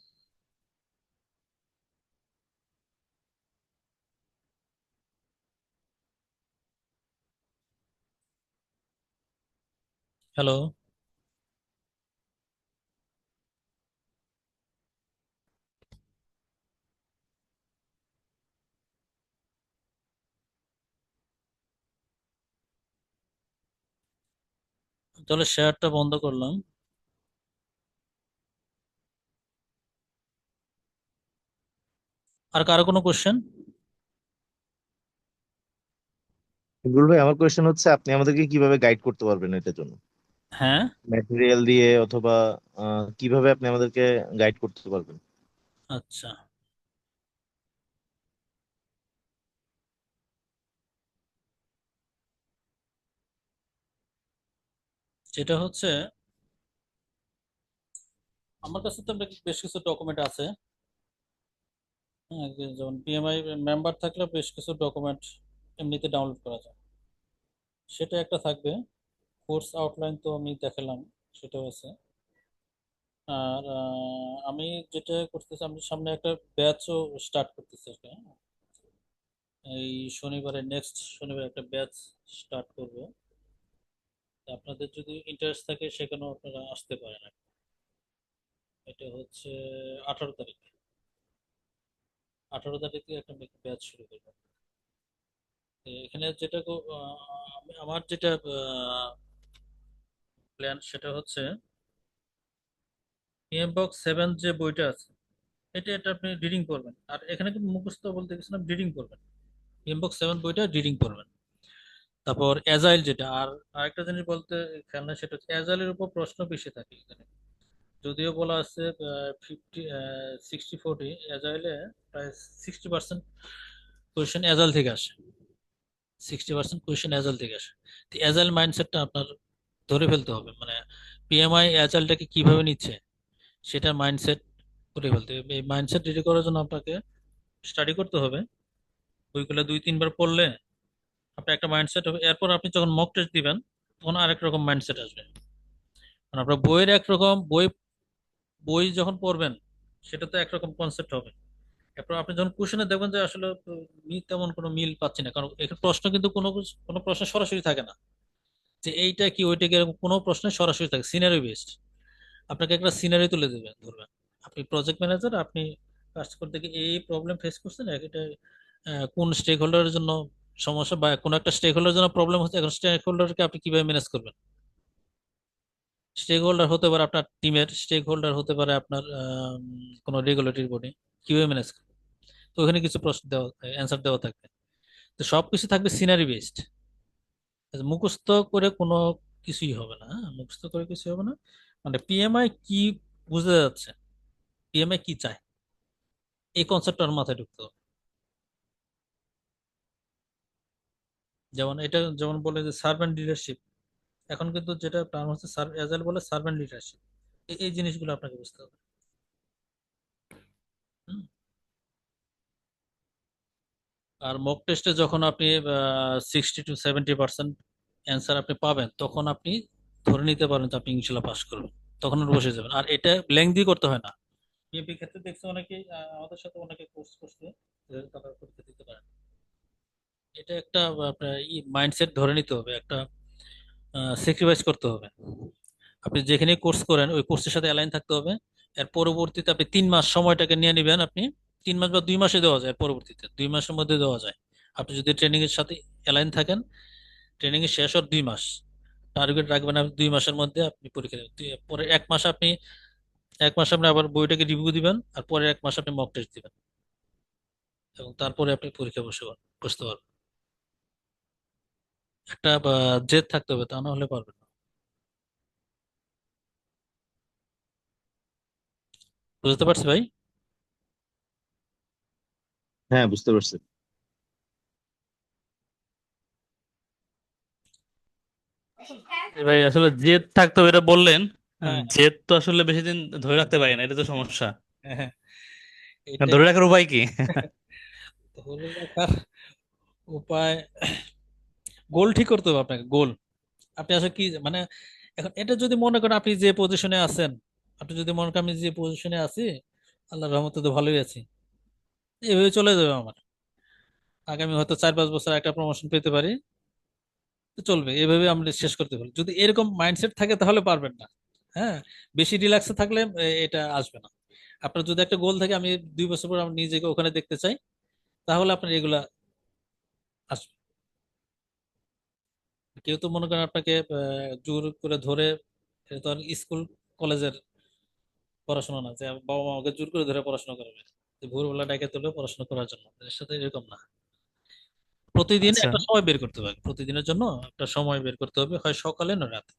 হ্যালো? তাহলে শেয়ারটা বন্ধ করলাম। আর কারো কোনো কোশ্চেন? গুল ভাই, আমার কোয়েশ্চেন হচ্ছে আপনি আমাদেরকে কিভাবে গাইড করতে পারবেন এটার জন্য, হ্যাঁ, ম্যাটেরিয়াল দিয়ে অথবা কিভাবে আপনি আমাদেরকে গাইড করতে পারবেন? আচ্ছা। যেটা হচ্ছে, আমার কাছে তো বেশ কিছু ডকুমেন্ট আছে, হ্যাঁ, যেমন পিএমআই মেম্বার থাকলে বেশ কিছু ডকুমেন্ট এমনিতে ডাউনলোড করা যায়, সেটা একটা থাকবে। কোর্স আউটলাইন তো আমি দেখালাম, সেটাও আছে। আর আমি যেটা করতেছি, আমি সামনে একটা ব্যাচও স্টার্ট করতেছি আর কি, হ্যাঁ। এই শনিবারে, নেক্সট শনিবার একটা ব্যাচ স্টার্ট করব। আপনাদের যদি ইন্টারেস্ট থাকে সেখানেও আপনারা আসতে পারেন আর কি। এটা হচ্ছে 18 তারিখ, 18 তারিখ থেকে একটা ব্যাচ শুরু করবো। তো এখানে যেটা আমার যেটা প্ল্যান সেটা হচ্ছে, পিএম বক্স 7 যে বইটা আছে, এটা আপনি রিডিং করবেন। আর এখানে কিন্তু মুখস্থ বলতে কিছু না, রিডিং করবেন। পিএম বক্স 7 বইটা রিডিং করবেন। তারপর অ্যাজাইল যেটা, আর আরেকটা জিনিস বলতে খেয়াল না, সেটা হচ্ছে অ্যাজাইলের উপর প্রশ্ন বেশি থাকে এখানে। যদিও বলা আছে 60-40, অ্যাজাইলে প্রায় 60% কোয়েশ্চেন অ্যাজাইল থেকে আসে, 60% কোয়েশ্চেন অ্যাজাইল থেকে আসে। তো অ্যাজাইল মাইন্ডসেটটা আপনার ধরে ফেলতে হবে, মানে পিএমআই অ্যাজাইলটাকে কিভাবে নিচ্ছে সেটা মাইন্ডসেট করে ফেলতে হবে। এই মাইন্ডসেট রেডি করার জন্য আপনাকে স্টাডি করতে হবে। বইগুলো 2-3 বার পড়লে আপনার একটা মাইন্ডসেট হবে। এরপর আপনি যখন মক টেস্ট দিবেন তখন আরেক রকম মাইন্ডসেট আসবে। মানে আপনার বইয়ের একরকম বই, বই যখন পড়বেন সেটা তো একরকম কনসেপ্ট হবে। এরপর আপনি যখন কোশ্চেনে দেখবেন যে আসলে তেমন কোনো মিল পাচ্ছি না, কারণ এখানে প্রশ্ন কিন্তু কোনো প্রশ্ন সরাসরি থাকে না, যে এইটা কি ওইটা কি, এরকম কোনো প্রশ্ন সরাসরি থাকে, সিনারি বেসড। আপনাকে একটা সিনারি তুলে দেবেন, ধরবেন আপনি প্রজেক্ট ম্যানেজার, আপনি কাজ করতে গিয়ে এই প্রবলেম ফেস করছেন, এটা কোন স্টেক হোল্ডারের জন্য সমস্যা, বা কোন একটা স্টেক হোল্ডারের জন্য প্রবলেম হচ্ছে, এখন স্টেক হোল্ডারকে আপনি কিভাবে ম্যানেজ করবেন। স্টেক হোল্ডার হতে পারে আপনার টিমের, স্টেক হোল্ডার হতে পারে আপনার কোনো রেগুলেটরি বডি, কিভাবে ম্যানেজ করবেন। তো ওখানে কিছু প্রশ্ন দেওয়া, অ্যান্সার দেওয়া থাকবে। তো সবকিছু থাকবে সিনারি বেসড। মুখস্থ করে কোনো কিছুই হবে না, হ্যাঁ, মুখস্থ করে কিছু হবে না। মানে পিএমআই কি বুঝতে যাচ্ছে, পিএমআই কি চায়, এই কনসেপ্টটা ওর মাথায় ঢুকতে হবে। যেমন এটা যেমন বলে যে সার্ভেন্ট লিডারশিপ, এখন কিন্তু যেটা টার্ম হচ্ছে এজাইল বলে সার্ভেন্ট লিডারশিপ। এই জিনিসগুলো আপনাকে বুঝতে হবে। হুম। আর মক টেস্টে যখন আপনি 60-70% অ্যান্সার আপনি পাবেন, তখন আপনি ধরে নিতে পারেন যে আপনি ইনশাল্লাহ পাস করবেন, তখন আর বসে যাবেন। আর এটা লেংদি করতে হয় না, পিএমপি ক্ষেত্রে দেখছি অনেকেই আমাদের সাথে অনেকে কোর্স করছে, যে তারা পরীক্ষা দিতে পারে। এটা একটা আপনার মাইন্ডসেট ধরে নিতে হবে, একটা স্যাক্রিফাইস করতে হবে। আপনি যেখানে কোর্স করেন ওই কোর্সের সাথে অ্যালাইন থাকতে হবে। এর পরবর্তীতে আপনি 3 মাস সময়টাকে নিয়ে নেবেন, আপনি 3 মাস বা 2 মাসে দেওয়া যায়, এর পরবর্তীতে 2 মাসের মধ্যে দেওয়া যায়। আপনি যদি ট্রেনিং এর সাথে অ্যালাইন থাকেন, ট্রেনিং এর শেষ হওয়ার 2 মাস টার্গেট রাখবেন, আপনি 2 মাসের মধ্যে আপনি পরীক্ষা দেবেন। পরে 1 মাস আপনি 1 মাস আপনি আবার বইটাকে রিভিউ দিবেন, আর পরে 1 মাস আপনি মক টেস্ট দিবেন, এবং তারপরে আপনি পরীক্ষা বসতে পারবেন। একটা জেদ থাকতে হবে, তা না হলে পারবেন না। বুঝতে পারছি ভাই? হ্যাঁ, বুঝতে পারছি। ভাই আসলে জেদ থাকতে হবে এটা বললেন, হ্যাঁ, জেদ তো আসলে বেশি দিন ধরে রাখতে পারি না, এটা তো সমস্যা। হ্যাঁ, হ্যাঁ, এটা ধরে রাখার উপায় কি? ধরে রাখার উপায়, গোল ঠিক করতে হবে আপনাকে, গোল। আপনি আসলে কি মানে, এখন এটা যদি মনে করেন আপনি যে পজিশনে আছেন, আপনি যদি মনে করেন আমি যে পজিশনে আছি, আল্লাহর রহমতে তো ভালোই আছি, এভাবে চলে যাবে আমার। আগামী হয়তো 4-5 বছর একটা প্রমোশন পেতে পারি, তো চলবে, এভাবে আমরা শেষ করতে পারি। যদি এরকম মাইন্ডসেট থাকে তাহলে পারবেন না। হ্যাঁ, বেশি রিল্যাক্সে থাকলে এটা আসবে না। আপনার যদি একটা গোল থাকে, আমি 2 বছর পর আমি নিজেকে ওখানে দেখতে চাই, তাহলে আপনার এগুলা আসবে। কেউ তো মনে করেন আপনাকে জোর করে ধরে, এটা তো আর স্কুল কলেজের পড়াশোনা না যে বাবা মা আমাকে জোর করে ধরে পড়াশোনা করবে, যে ভোরবেলা ডাকে তুলবে পড়াশোনা করার জন্য, এর সাথে এরকম না। প্রতিদিন আচ্ছা, একটা সময় বের করতে হবে, প্রতিদিনের জন্য একটা সময় বের করতে হবে, হয় সকালে না রাতে।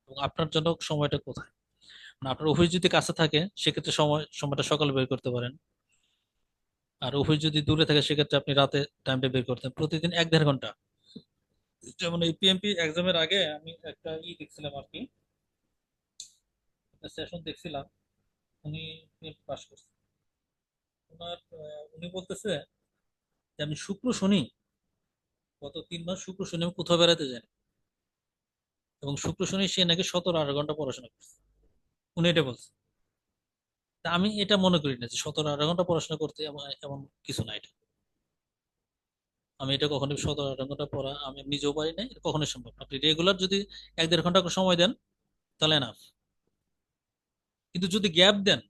এবং আপনার জন্য সময়টা কোথায়, মানে আপনার অফিস যদি কাছে থাকে সেক্ষেত্রে সময়টা সকালে বের করতে পারেন। আর অফিস যদি দূরে থাকে সেক্ষেত্রে আপনি রাতে টাইমটা বের করতেন, প্রতিদিন 1-1.5 ঘন্টা। যেমন এই পিএমপি এক্সামের আগে আমি একটা দেখছিলাম আর কি, একটা সেশন দেখছিলাম। উনি পিএমপি পাস করছেন। উনি বলতেছে যে আমি শুক্র শনি, গত 3 মাস শুক্র শনি আমি কোথাও বেড়াতে যাই না। এবং শুক্র শনি সে নাকি 17-18 ঘন্টা পড়াশোনা করছে, উনি এটা বলছে। তা আমি এটা মনে করি না যে 17-18 ঘন্টা পড়াশোনা করতে এমন এমন কিছু না এটা। আমি এটা কখনোই 17-18 ঘন্টা পড়া আমি নিজেও পারি না, এটা কখনোই সম্ভব না। আপনি রেগুলার যদি 1-1.5 ঘন্টা করে সময় দেন তাহলে না, কিন্তু যদি গ্যাপ দেন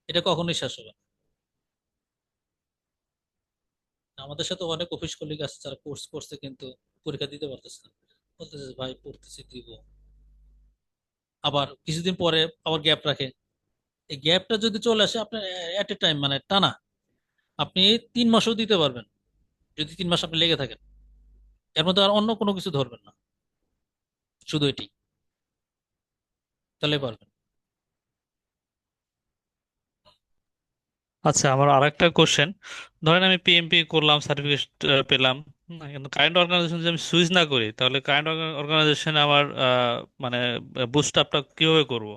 এটা কখনোই শেষ হবে না। আমাদের সাথে অনেক অফিস কলিগ আছে যারা কোর্স করছে কিন্তু পরীক্ষা দিতে পারতেছে না, বলতেছে ভাই পড়তেছি দিব, আবার কিছুদিন পরে আবার গ্যাপ রাখে। এই গ্যাপটা যদি চলে আসে আপনার এট এ টাইম, মানে টানা আপনি 3 মাসও দিতে পারবেন, যদি 3 মাস আপনি লেগে থাকেন। এর মধ্যে আর অন্য কোনো কিছু ধরবেন না, শুধু এটি, তাহলে পারবেন। আচ্ছা, আমার আরেকটা কোশ্চেন। ধরেন আমি পিএমপি করলাম, সার্টিফিকেট পেলাম, কিন্তু কারেন্ট অর্গানাইজেশন যদি আমি সুইচ না করি, তাহলে কারেন্ট অর্গানাইজেশনে আমার মানে বুস্ট আপটা কিভাবে করব?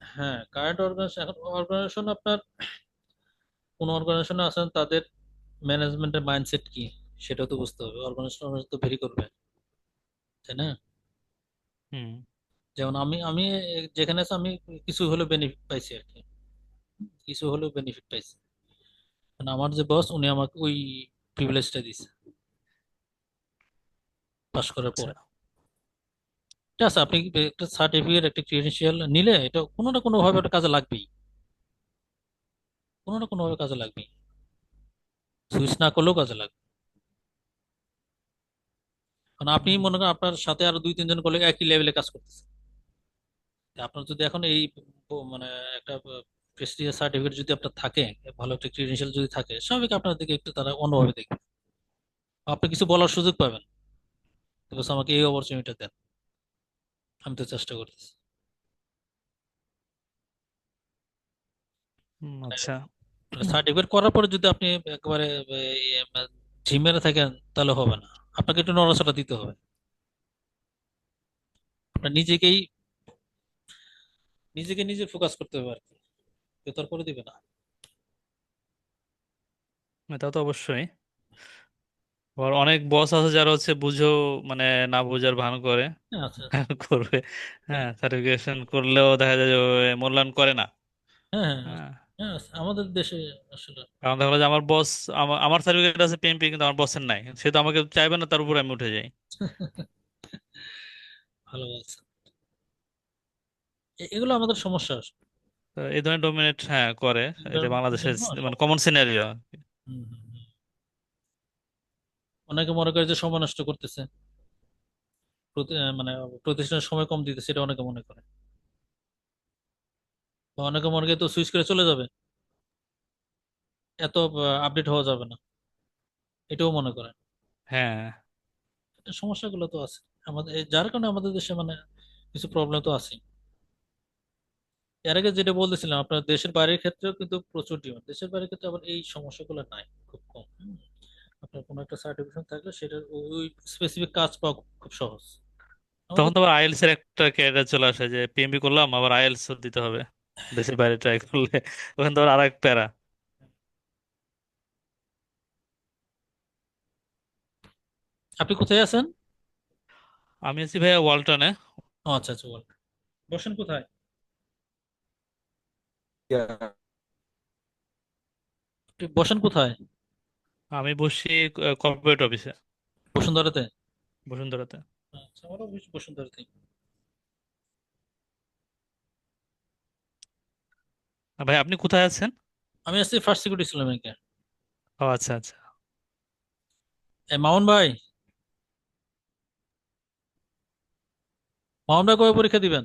হ্যাঁ, কারেন্ট অর্গানাইজেশন, এখন অর্গানাইজেশন আপনার কোন অর্গানাইজেশনে আছেন তাদের ম্যানেজমেন্টের মাইন্ডসেট কি সেটাও তো বুঝতে হবে, অর্গানাইজেশন তো ভেরি করবে, তাই না? হুম। যেমন আমি যেখানে আছি আমি কিছু হলেও বেনিফিট পাইছি আর কি, কিছু হলেও বেনিফিট পাইছি। কারণ আমার যে বস উনি আমাকে ওই প্রিভিলেজটা দিছে পাস করার আচ্ছা। পরে। ঠিক আছে, আপনি একটা সার্টিফিকেট একটা ক্রিডেন্সিয়াল নিলে এটা কোনো না কোনো ভাবে একটা কাজে লাগবেই, কোনো না কোনো ভাবে কাজে লাগবেই, সুইচ না করলেও কাজে লাগবে। কারণ আপনি মনে করেন আপনার সাথে আরো 2-3 জন কলিগ একই লেভেলে কাজ করতেছে, আপনার যদি এখন এই মানে একটা প্রেস্টিজিয়াস সার্টিফিকেট যদি আপনার থাকে, ভালো একটা ক্রিডেন্সিয়াল যদি থাকে, স্বাভাবিক আপনার দিকে একটু তারা অন্যভাবে দেখবে, আপনি কিছু বলার সুযোগ পাবেন, তো বলছে, আমাকে এই অপরচুনিটি দেন, আমি তো চেষ্টা করতেছি। আচ্ছা। সার্টিফিকেট করার পরে যদি আপনি একেবারে ঝিমেরে থাকেন তাহলে হবে না, আপনাকে একটু নড়াচড়া দিতে হবে। আপনার নিজেকে নিজে ফোকাস করতে হবে আর কি, কেউ তো আর করে দিবে না। এটা তো অবশ্যই। আবার অনেক বস আছে যারা হচ্ছে বুঝেও মানে না বোঝার ভান করে আচ্ছা, আচ্ছা। করবে। হ্যাঁ, সার্টিফিকেশন করলেও দেখা যায় যে ও মূল্যায়ন করে না। হ্যাঁ হ্যাঁ হ্যাঁ, হ্যাঁ, আমাদের দেশে আসলে কারণ দেখা গেলো যে আমার বস, আমার সার্টিফিকেট আছে পিএমপি, কিন্তু আমার বসের নাই, সে তো আমাকে চাইবে না, তার উপরে আমি উঠে যাই। ভালো বলছে। এগুলো আমাদের সমস্যা আসলে। তো এই ধরনের ডোমিনেট, হ্যাঁ, করে। এটা এটার বাংলাদেশের জন্য মানে কমন সিনারিও। হুম, হুম, হুম। অনেকে মনে করে যে সময় নষ্ট করতেছে, মানে প্রতিষ্ঠানের সময় কম দিতেছে, এটা অনেকে মনে করে। বা অনেকে মনে করে তো সুইচ করে চলে যাবে, এত আপডেট হওয়া যাবে না, এটাও মনে করে। হ্যাঁ, এটা সমস্যাগুলো তো আছে আমাদের, যার কারণে আমাদের দেশে মানে কিছু প্রবলেম তো আছে। এর আগে যেটা বলতেছিলাম, আপনার দেশের বাইরের ক্ষেত্রেও কিন্তু প্রচুর ডিমান্ড, দেশের বাইরের ক্ষেত্রে আবার এই সমস্যাগুলো নাই, খুব কম। আপনার কোনো একটা সার্টিফিকেশন থাকলে সেটা ওই স্পেসিফিক কাজ পাওয়া খুব সহজ তখন আমাদের। তো আবার আইএলস এর একটা ক্যারিয়ার চলে আসে, যে পিএমপি করলাম আবার আইএলস দিতে হবে দেশের বাইরে ট্রাই করলে। ওখান তো আবার আরেক প্যারা। আপনি কোথায় আছেন? আমি আছি ভাইয়া ওয়ালটনে। ও আচ্ছা আচ্ছা, বলেন। বসেন কোথায়? আপনি বসেন কোথায়? আমি বসি কর্পোরেট অফিসে, বসুন্ধরাতে? বসুন্ধরাতে। আচ্ছা, আমারও অফিস বসুন্ধরাতে। ভাই আপনি কোথায় আছেন? আমি আছি ফার্স্ট সিকিউরিটি ইসলাম ব্যাংকে। ও আচ্ছা আচ্ছা। মামুন ভাই, মামুন ভাই কবে পরীক্ষা দিবেন?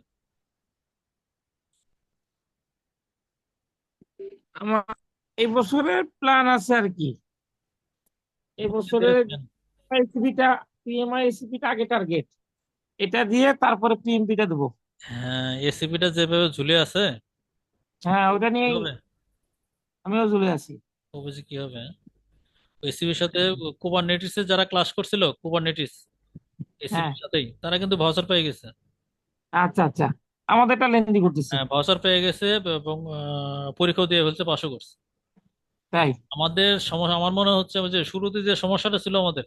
আমার এই বছরের প্ল্যান আছে আর কি। এই পরীক্ষা দিয়ে বছরের রাখবেন। এসিপিটা, পিএমআই এসিপিটা আগে টার্গেট, এটা দিয়ে তারপরে পিএমপিটা দেবো। হ্যাঁ, এসিপিটা যেভাবে ঝুলে আছে, হ্যাঁ, ওটা কি নিয়েই হবে? আমিও চলে আছি। কবে যে কি হবে? এসিপির সাথে কুবারনেটিস এর যারা ক্লাস করছিল, কুবারনেটিস হ্যাঁ, এসিপির সাথেই, তারা কিন্তু ভাউচার পেয়ে গেছে। আচ্ছা আচ্ছা, আমাদেরটা লেন্দি করতেছি। হ্যাঁ, ভাউচার পেয়ে গেছে এবং পরীক্ষাও দিয়ে ফেলছে, পাশও করছে। তাই? আমাদের সমস্যা, আমার মনে হচ্ছে ওই যে শুরুতে যে সমস্যাটা ছিল আমাদের,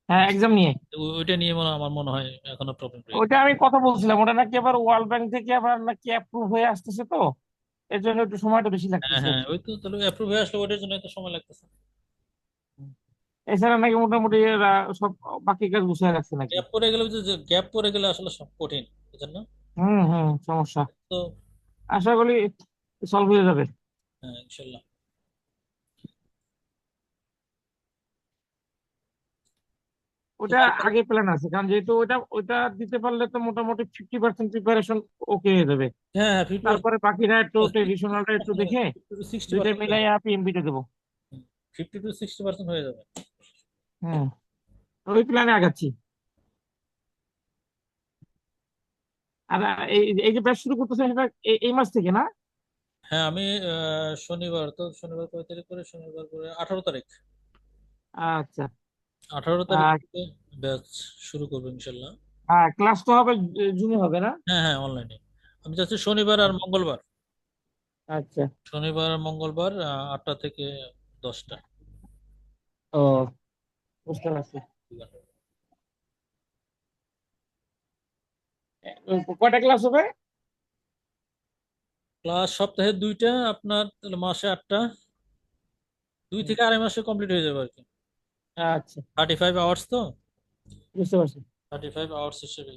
হ্যাঁ, এক্সাম নিয়ে ওইটা নিয়ে আমার মনে হয় এখনো প্রবলেম রয়ে ওটা গেছে। আমি কথা বলছিলাম, ওটা নাকি আবার ওয়ার্ল্ড ব্যাংক থেকে আবার নাকি অ্যাপ্রুভ হয়ে আসতেছে, তো এর জন্য একটু সময়টা বেশি হ্যাঁ লাগতেছে আর হ্যাঁ, কি। ওই তো তাহলে অ্যাপ্রুভ হয়ে আসলে ওইটার জন্য এত সময় লাগতেছে। এছাড়া নাকি মোটামুটি এরা সব বাকি কাজ গুছিয়ে রাখছে নাকি। গ্যাপ পড়ে গেলে, যে গ্যাপ পড়ে গেলে আসলে সব কঠিন, বুঝছেন না? হুম হুম, সমস্যা। তো আশা করি সলভ হয়ে যাবে। হ্যাঁ, ইনশাল্লাহ। তো ওটা তারপরে আগে প্ল্যান আছে, কারণ যেহেতু ওটা ওটা দিতে পারলে তো মোটামুটি 50% প্রিপারেশন ওকে হয়ে যাবে। হ্যাঁ হ্যাঁ, 50%, তারপরে বাকিরা একটু ট্রেডিশনালটা একটু দেখে দুইটা 60% মিলাই পিএমপিটা দেবো। 50 to 60% হয়ে যাবে। হুম, ওই প্ল্যানে আগাচ্ছি। আর এই এই যে ব্যাচ শুরু করতেছে সেটা এই মাস থেকে না? হ্যাঁ, আমি শনিবার, তো শনিবার কয় তারিখ করে, শনিবার করে 18 তারিখ, আচ্ছা। 18 তারিখ আর থেকে ব্যাচ শুরু করবো ইনশাল্লাহ। ক্লাস তো হবে, জুমে হবে না? হ্যাঁ হ্যাঁ, অনলাইনে। আমি যাচ্ছি শনিবার আর মঙ্গলবার। আচ্ছা। শনিবার আর মঙ্গলবার 8টা থেকে 10টা। ও, বুঝতে পারছি। কয়টা ক্লাস হবে? ক্লাস সপ্তাহে 2টা, আপনার তাহলে মাসে 8টা, 2 থেকে আড়াই মাসে কমপ্লিট হয়ে যাবে আর কি। আচ্ছা, 35 আওয়ার্স তো, বুঝতে পারছি। 35 আওয়ার্স হিসেবে।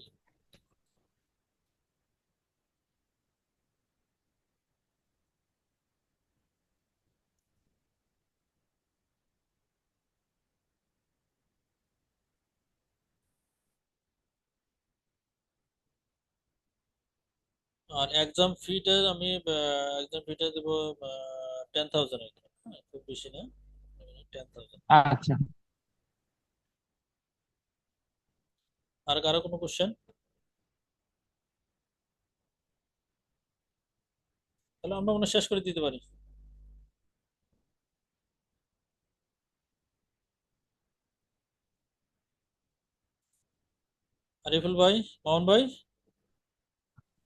আর এক্সাম ফিটা দেবো 10,000 আর কি। হ্যাঁ, খুব বেশি না, 10,000। আচ্ছা। আর কারো কোনো কোশ্চেন? তাহলে আমরা মনে হয় শেষ করে দিতে পারি। আরিফুল ভাই, মামুন ভাই।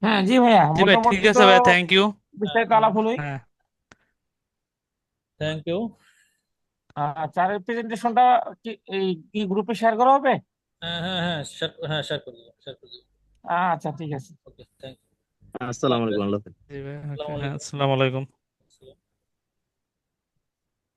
হ্যাঁ জি ভাইয়া, জি ভাই, ঠিক মোটামুটি তো আছে ভাই, থ্যাংক ইউ। বিস্তারিত আলাপ হলোই। হ্যাঁ, থ্যাংক ইউ। আচ্ছা, আর প্রেজেন্টেশনটা কি এই কি গ্রুপে শেয়ার করা হবে? হ্যাঁ হ্যাঁ হ্যাঁ, শেয়ার, হ্যাঁ শেয়ার করে দিলাম, শেয়ার করে দিলাম। আচ্ছা, ঠিক আছে। ওকে, থ্যাংক ইউ। আসসালামু আলাইকুম, আল্লাহ হাফেজ। জি ভাই, আসসালামু হ্যাঁ, আলাইকুম। আসসালামু আলাইকুম।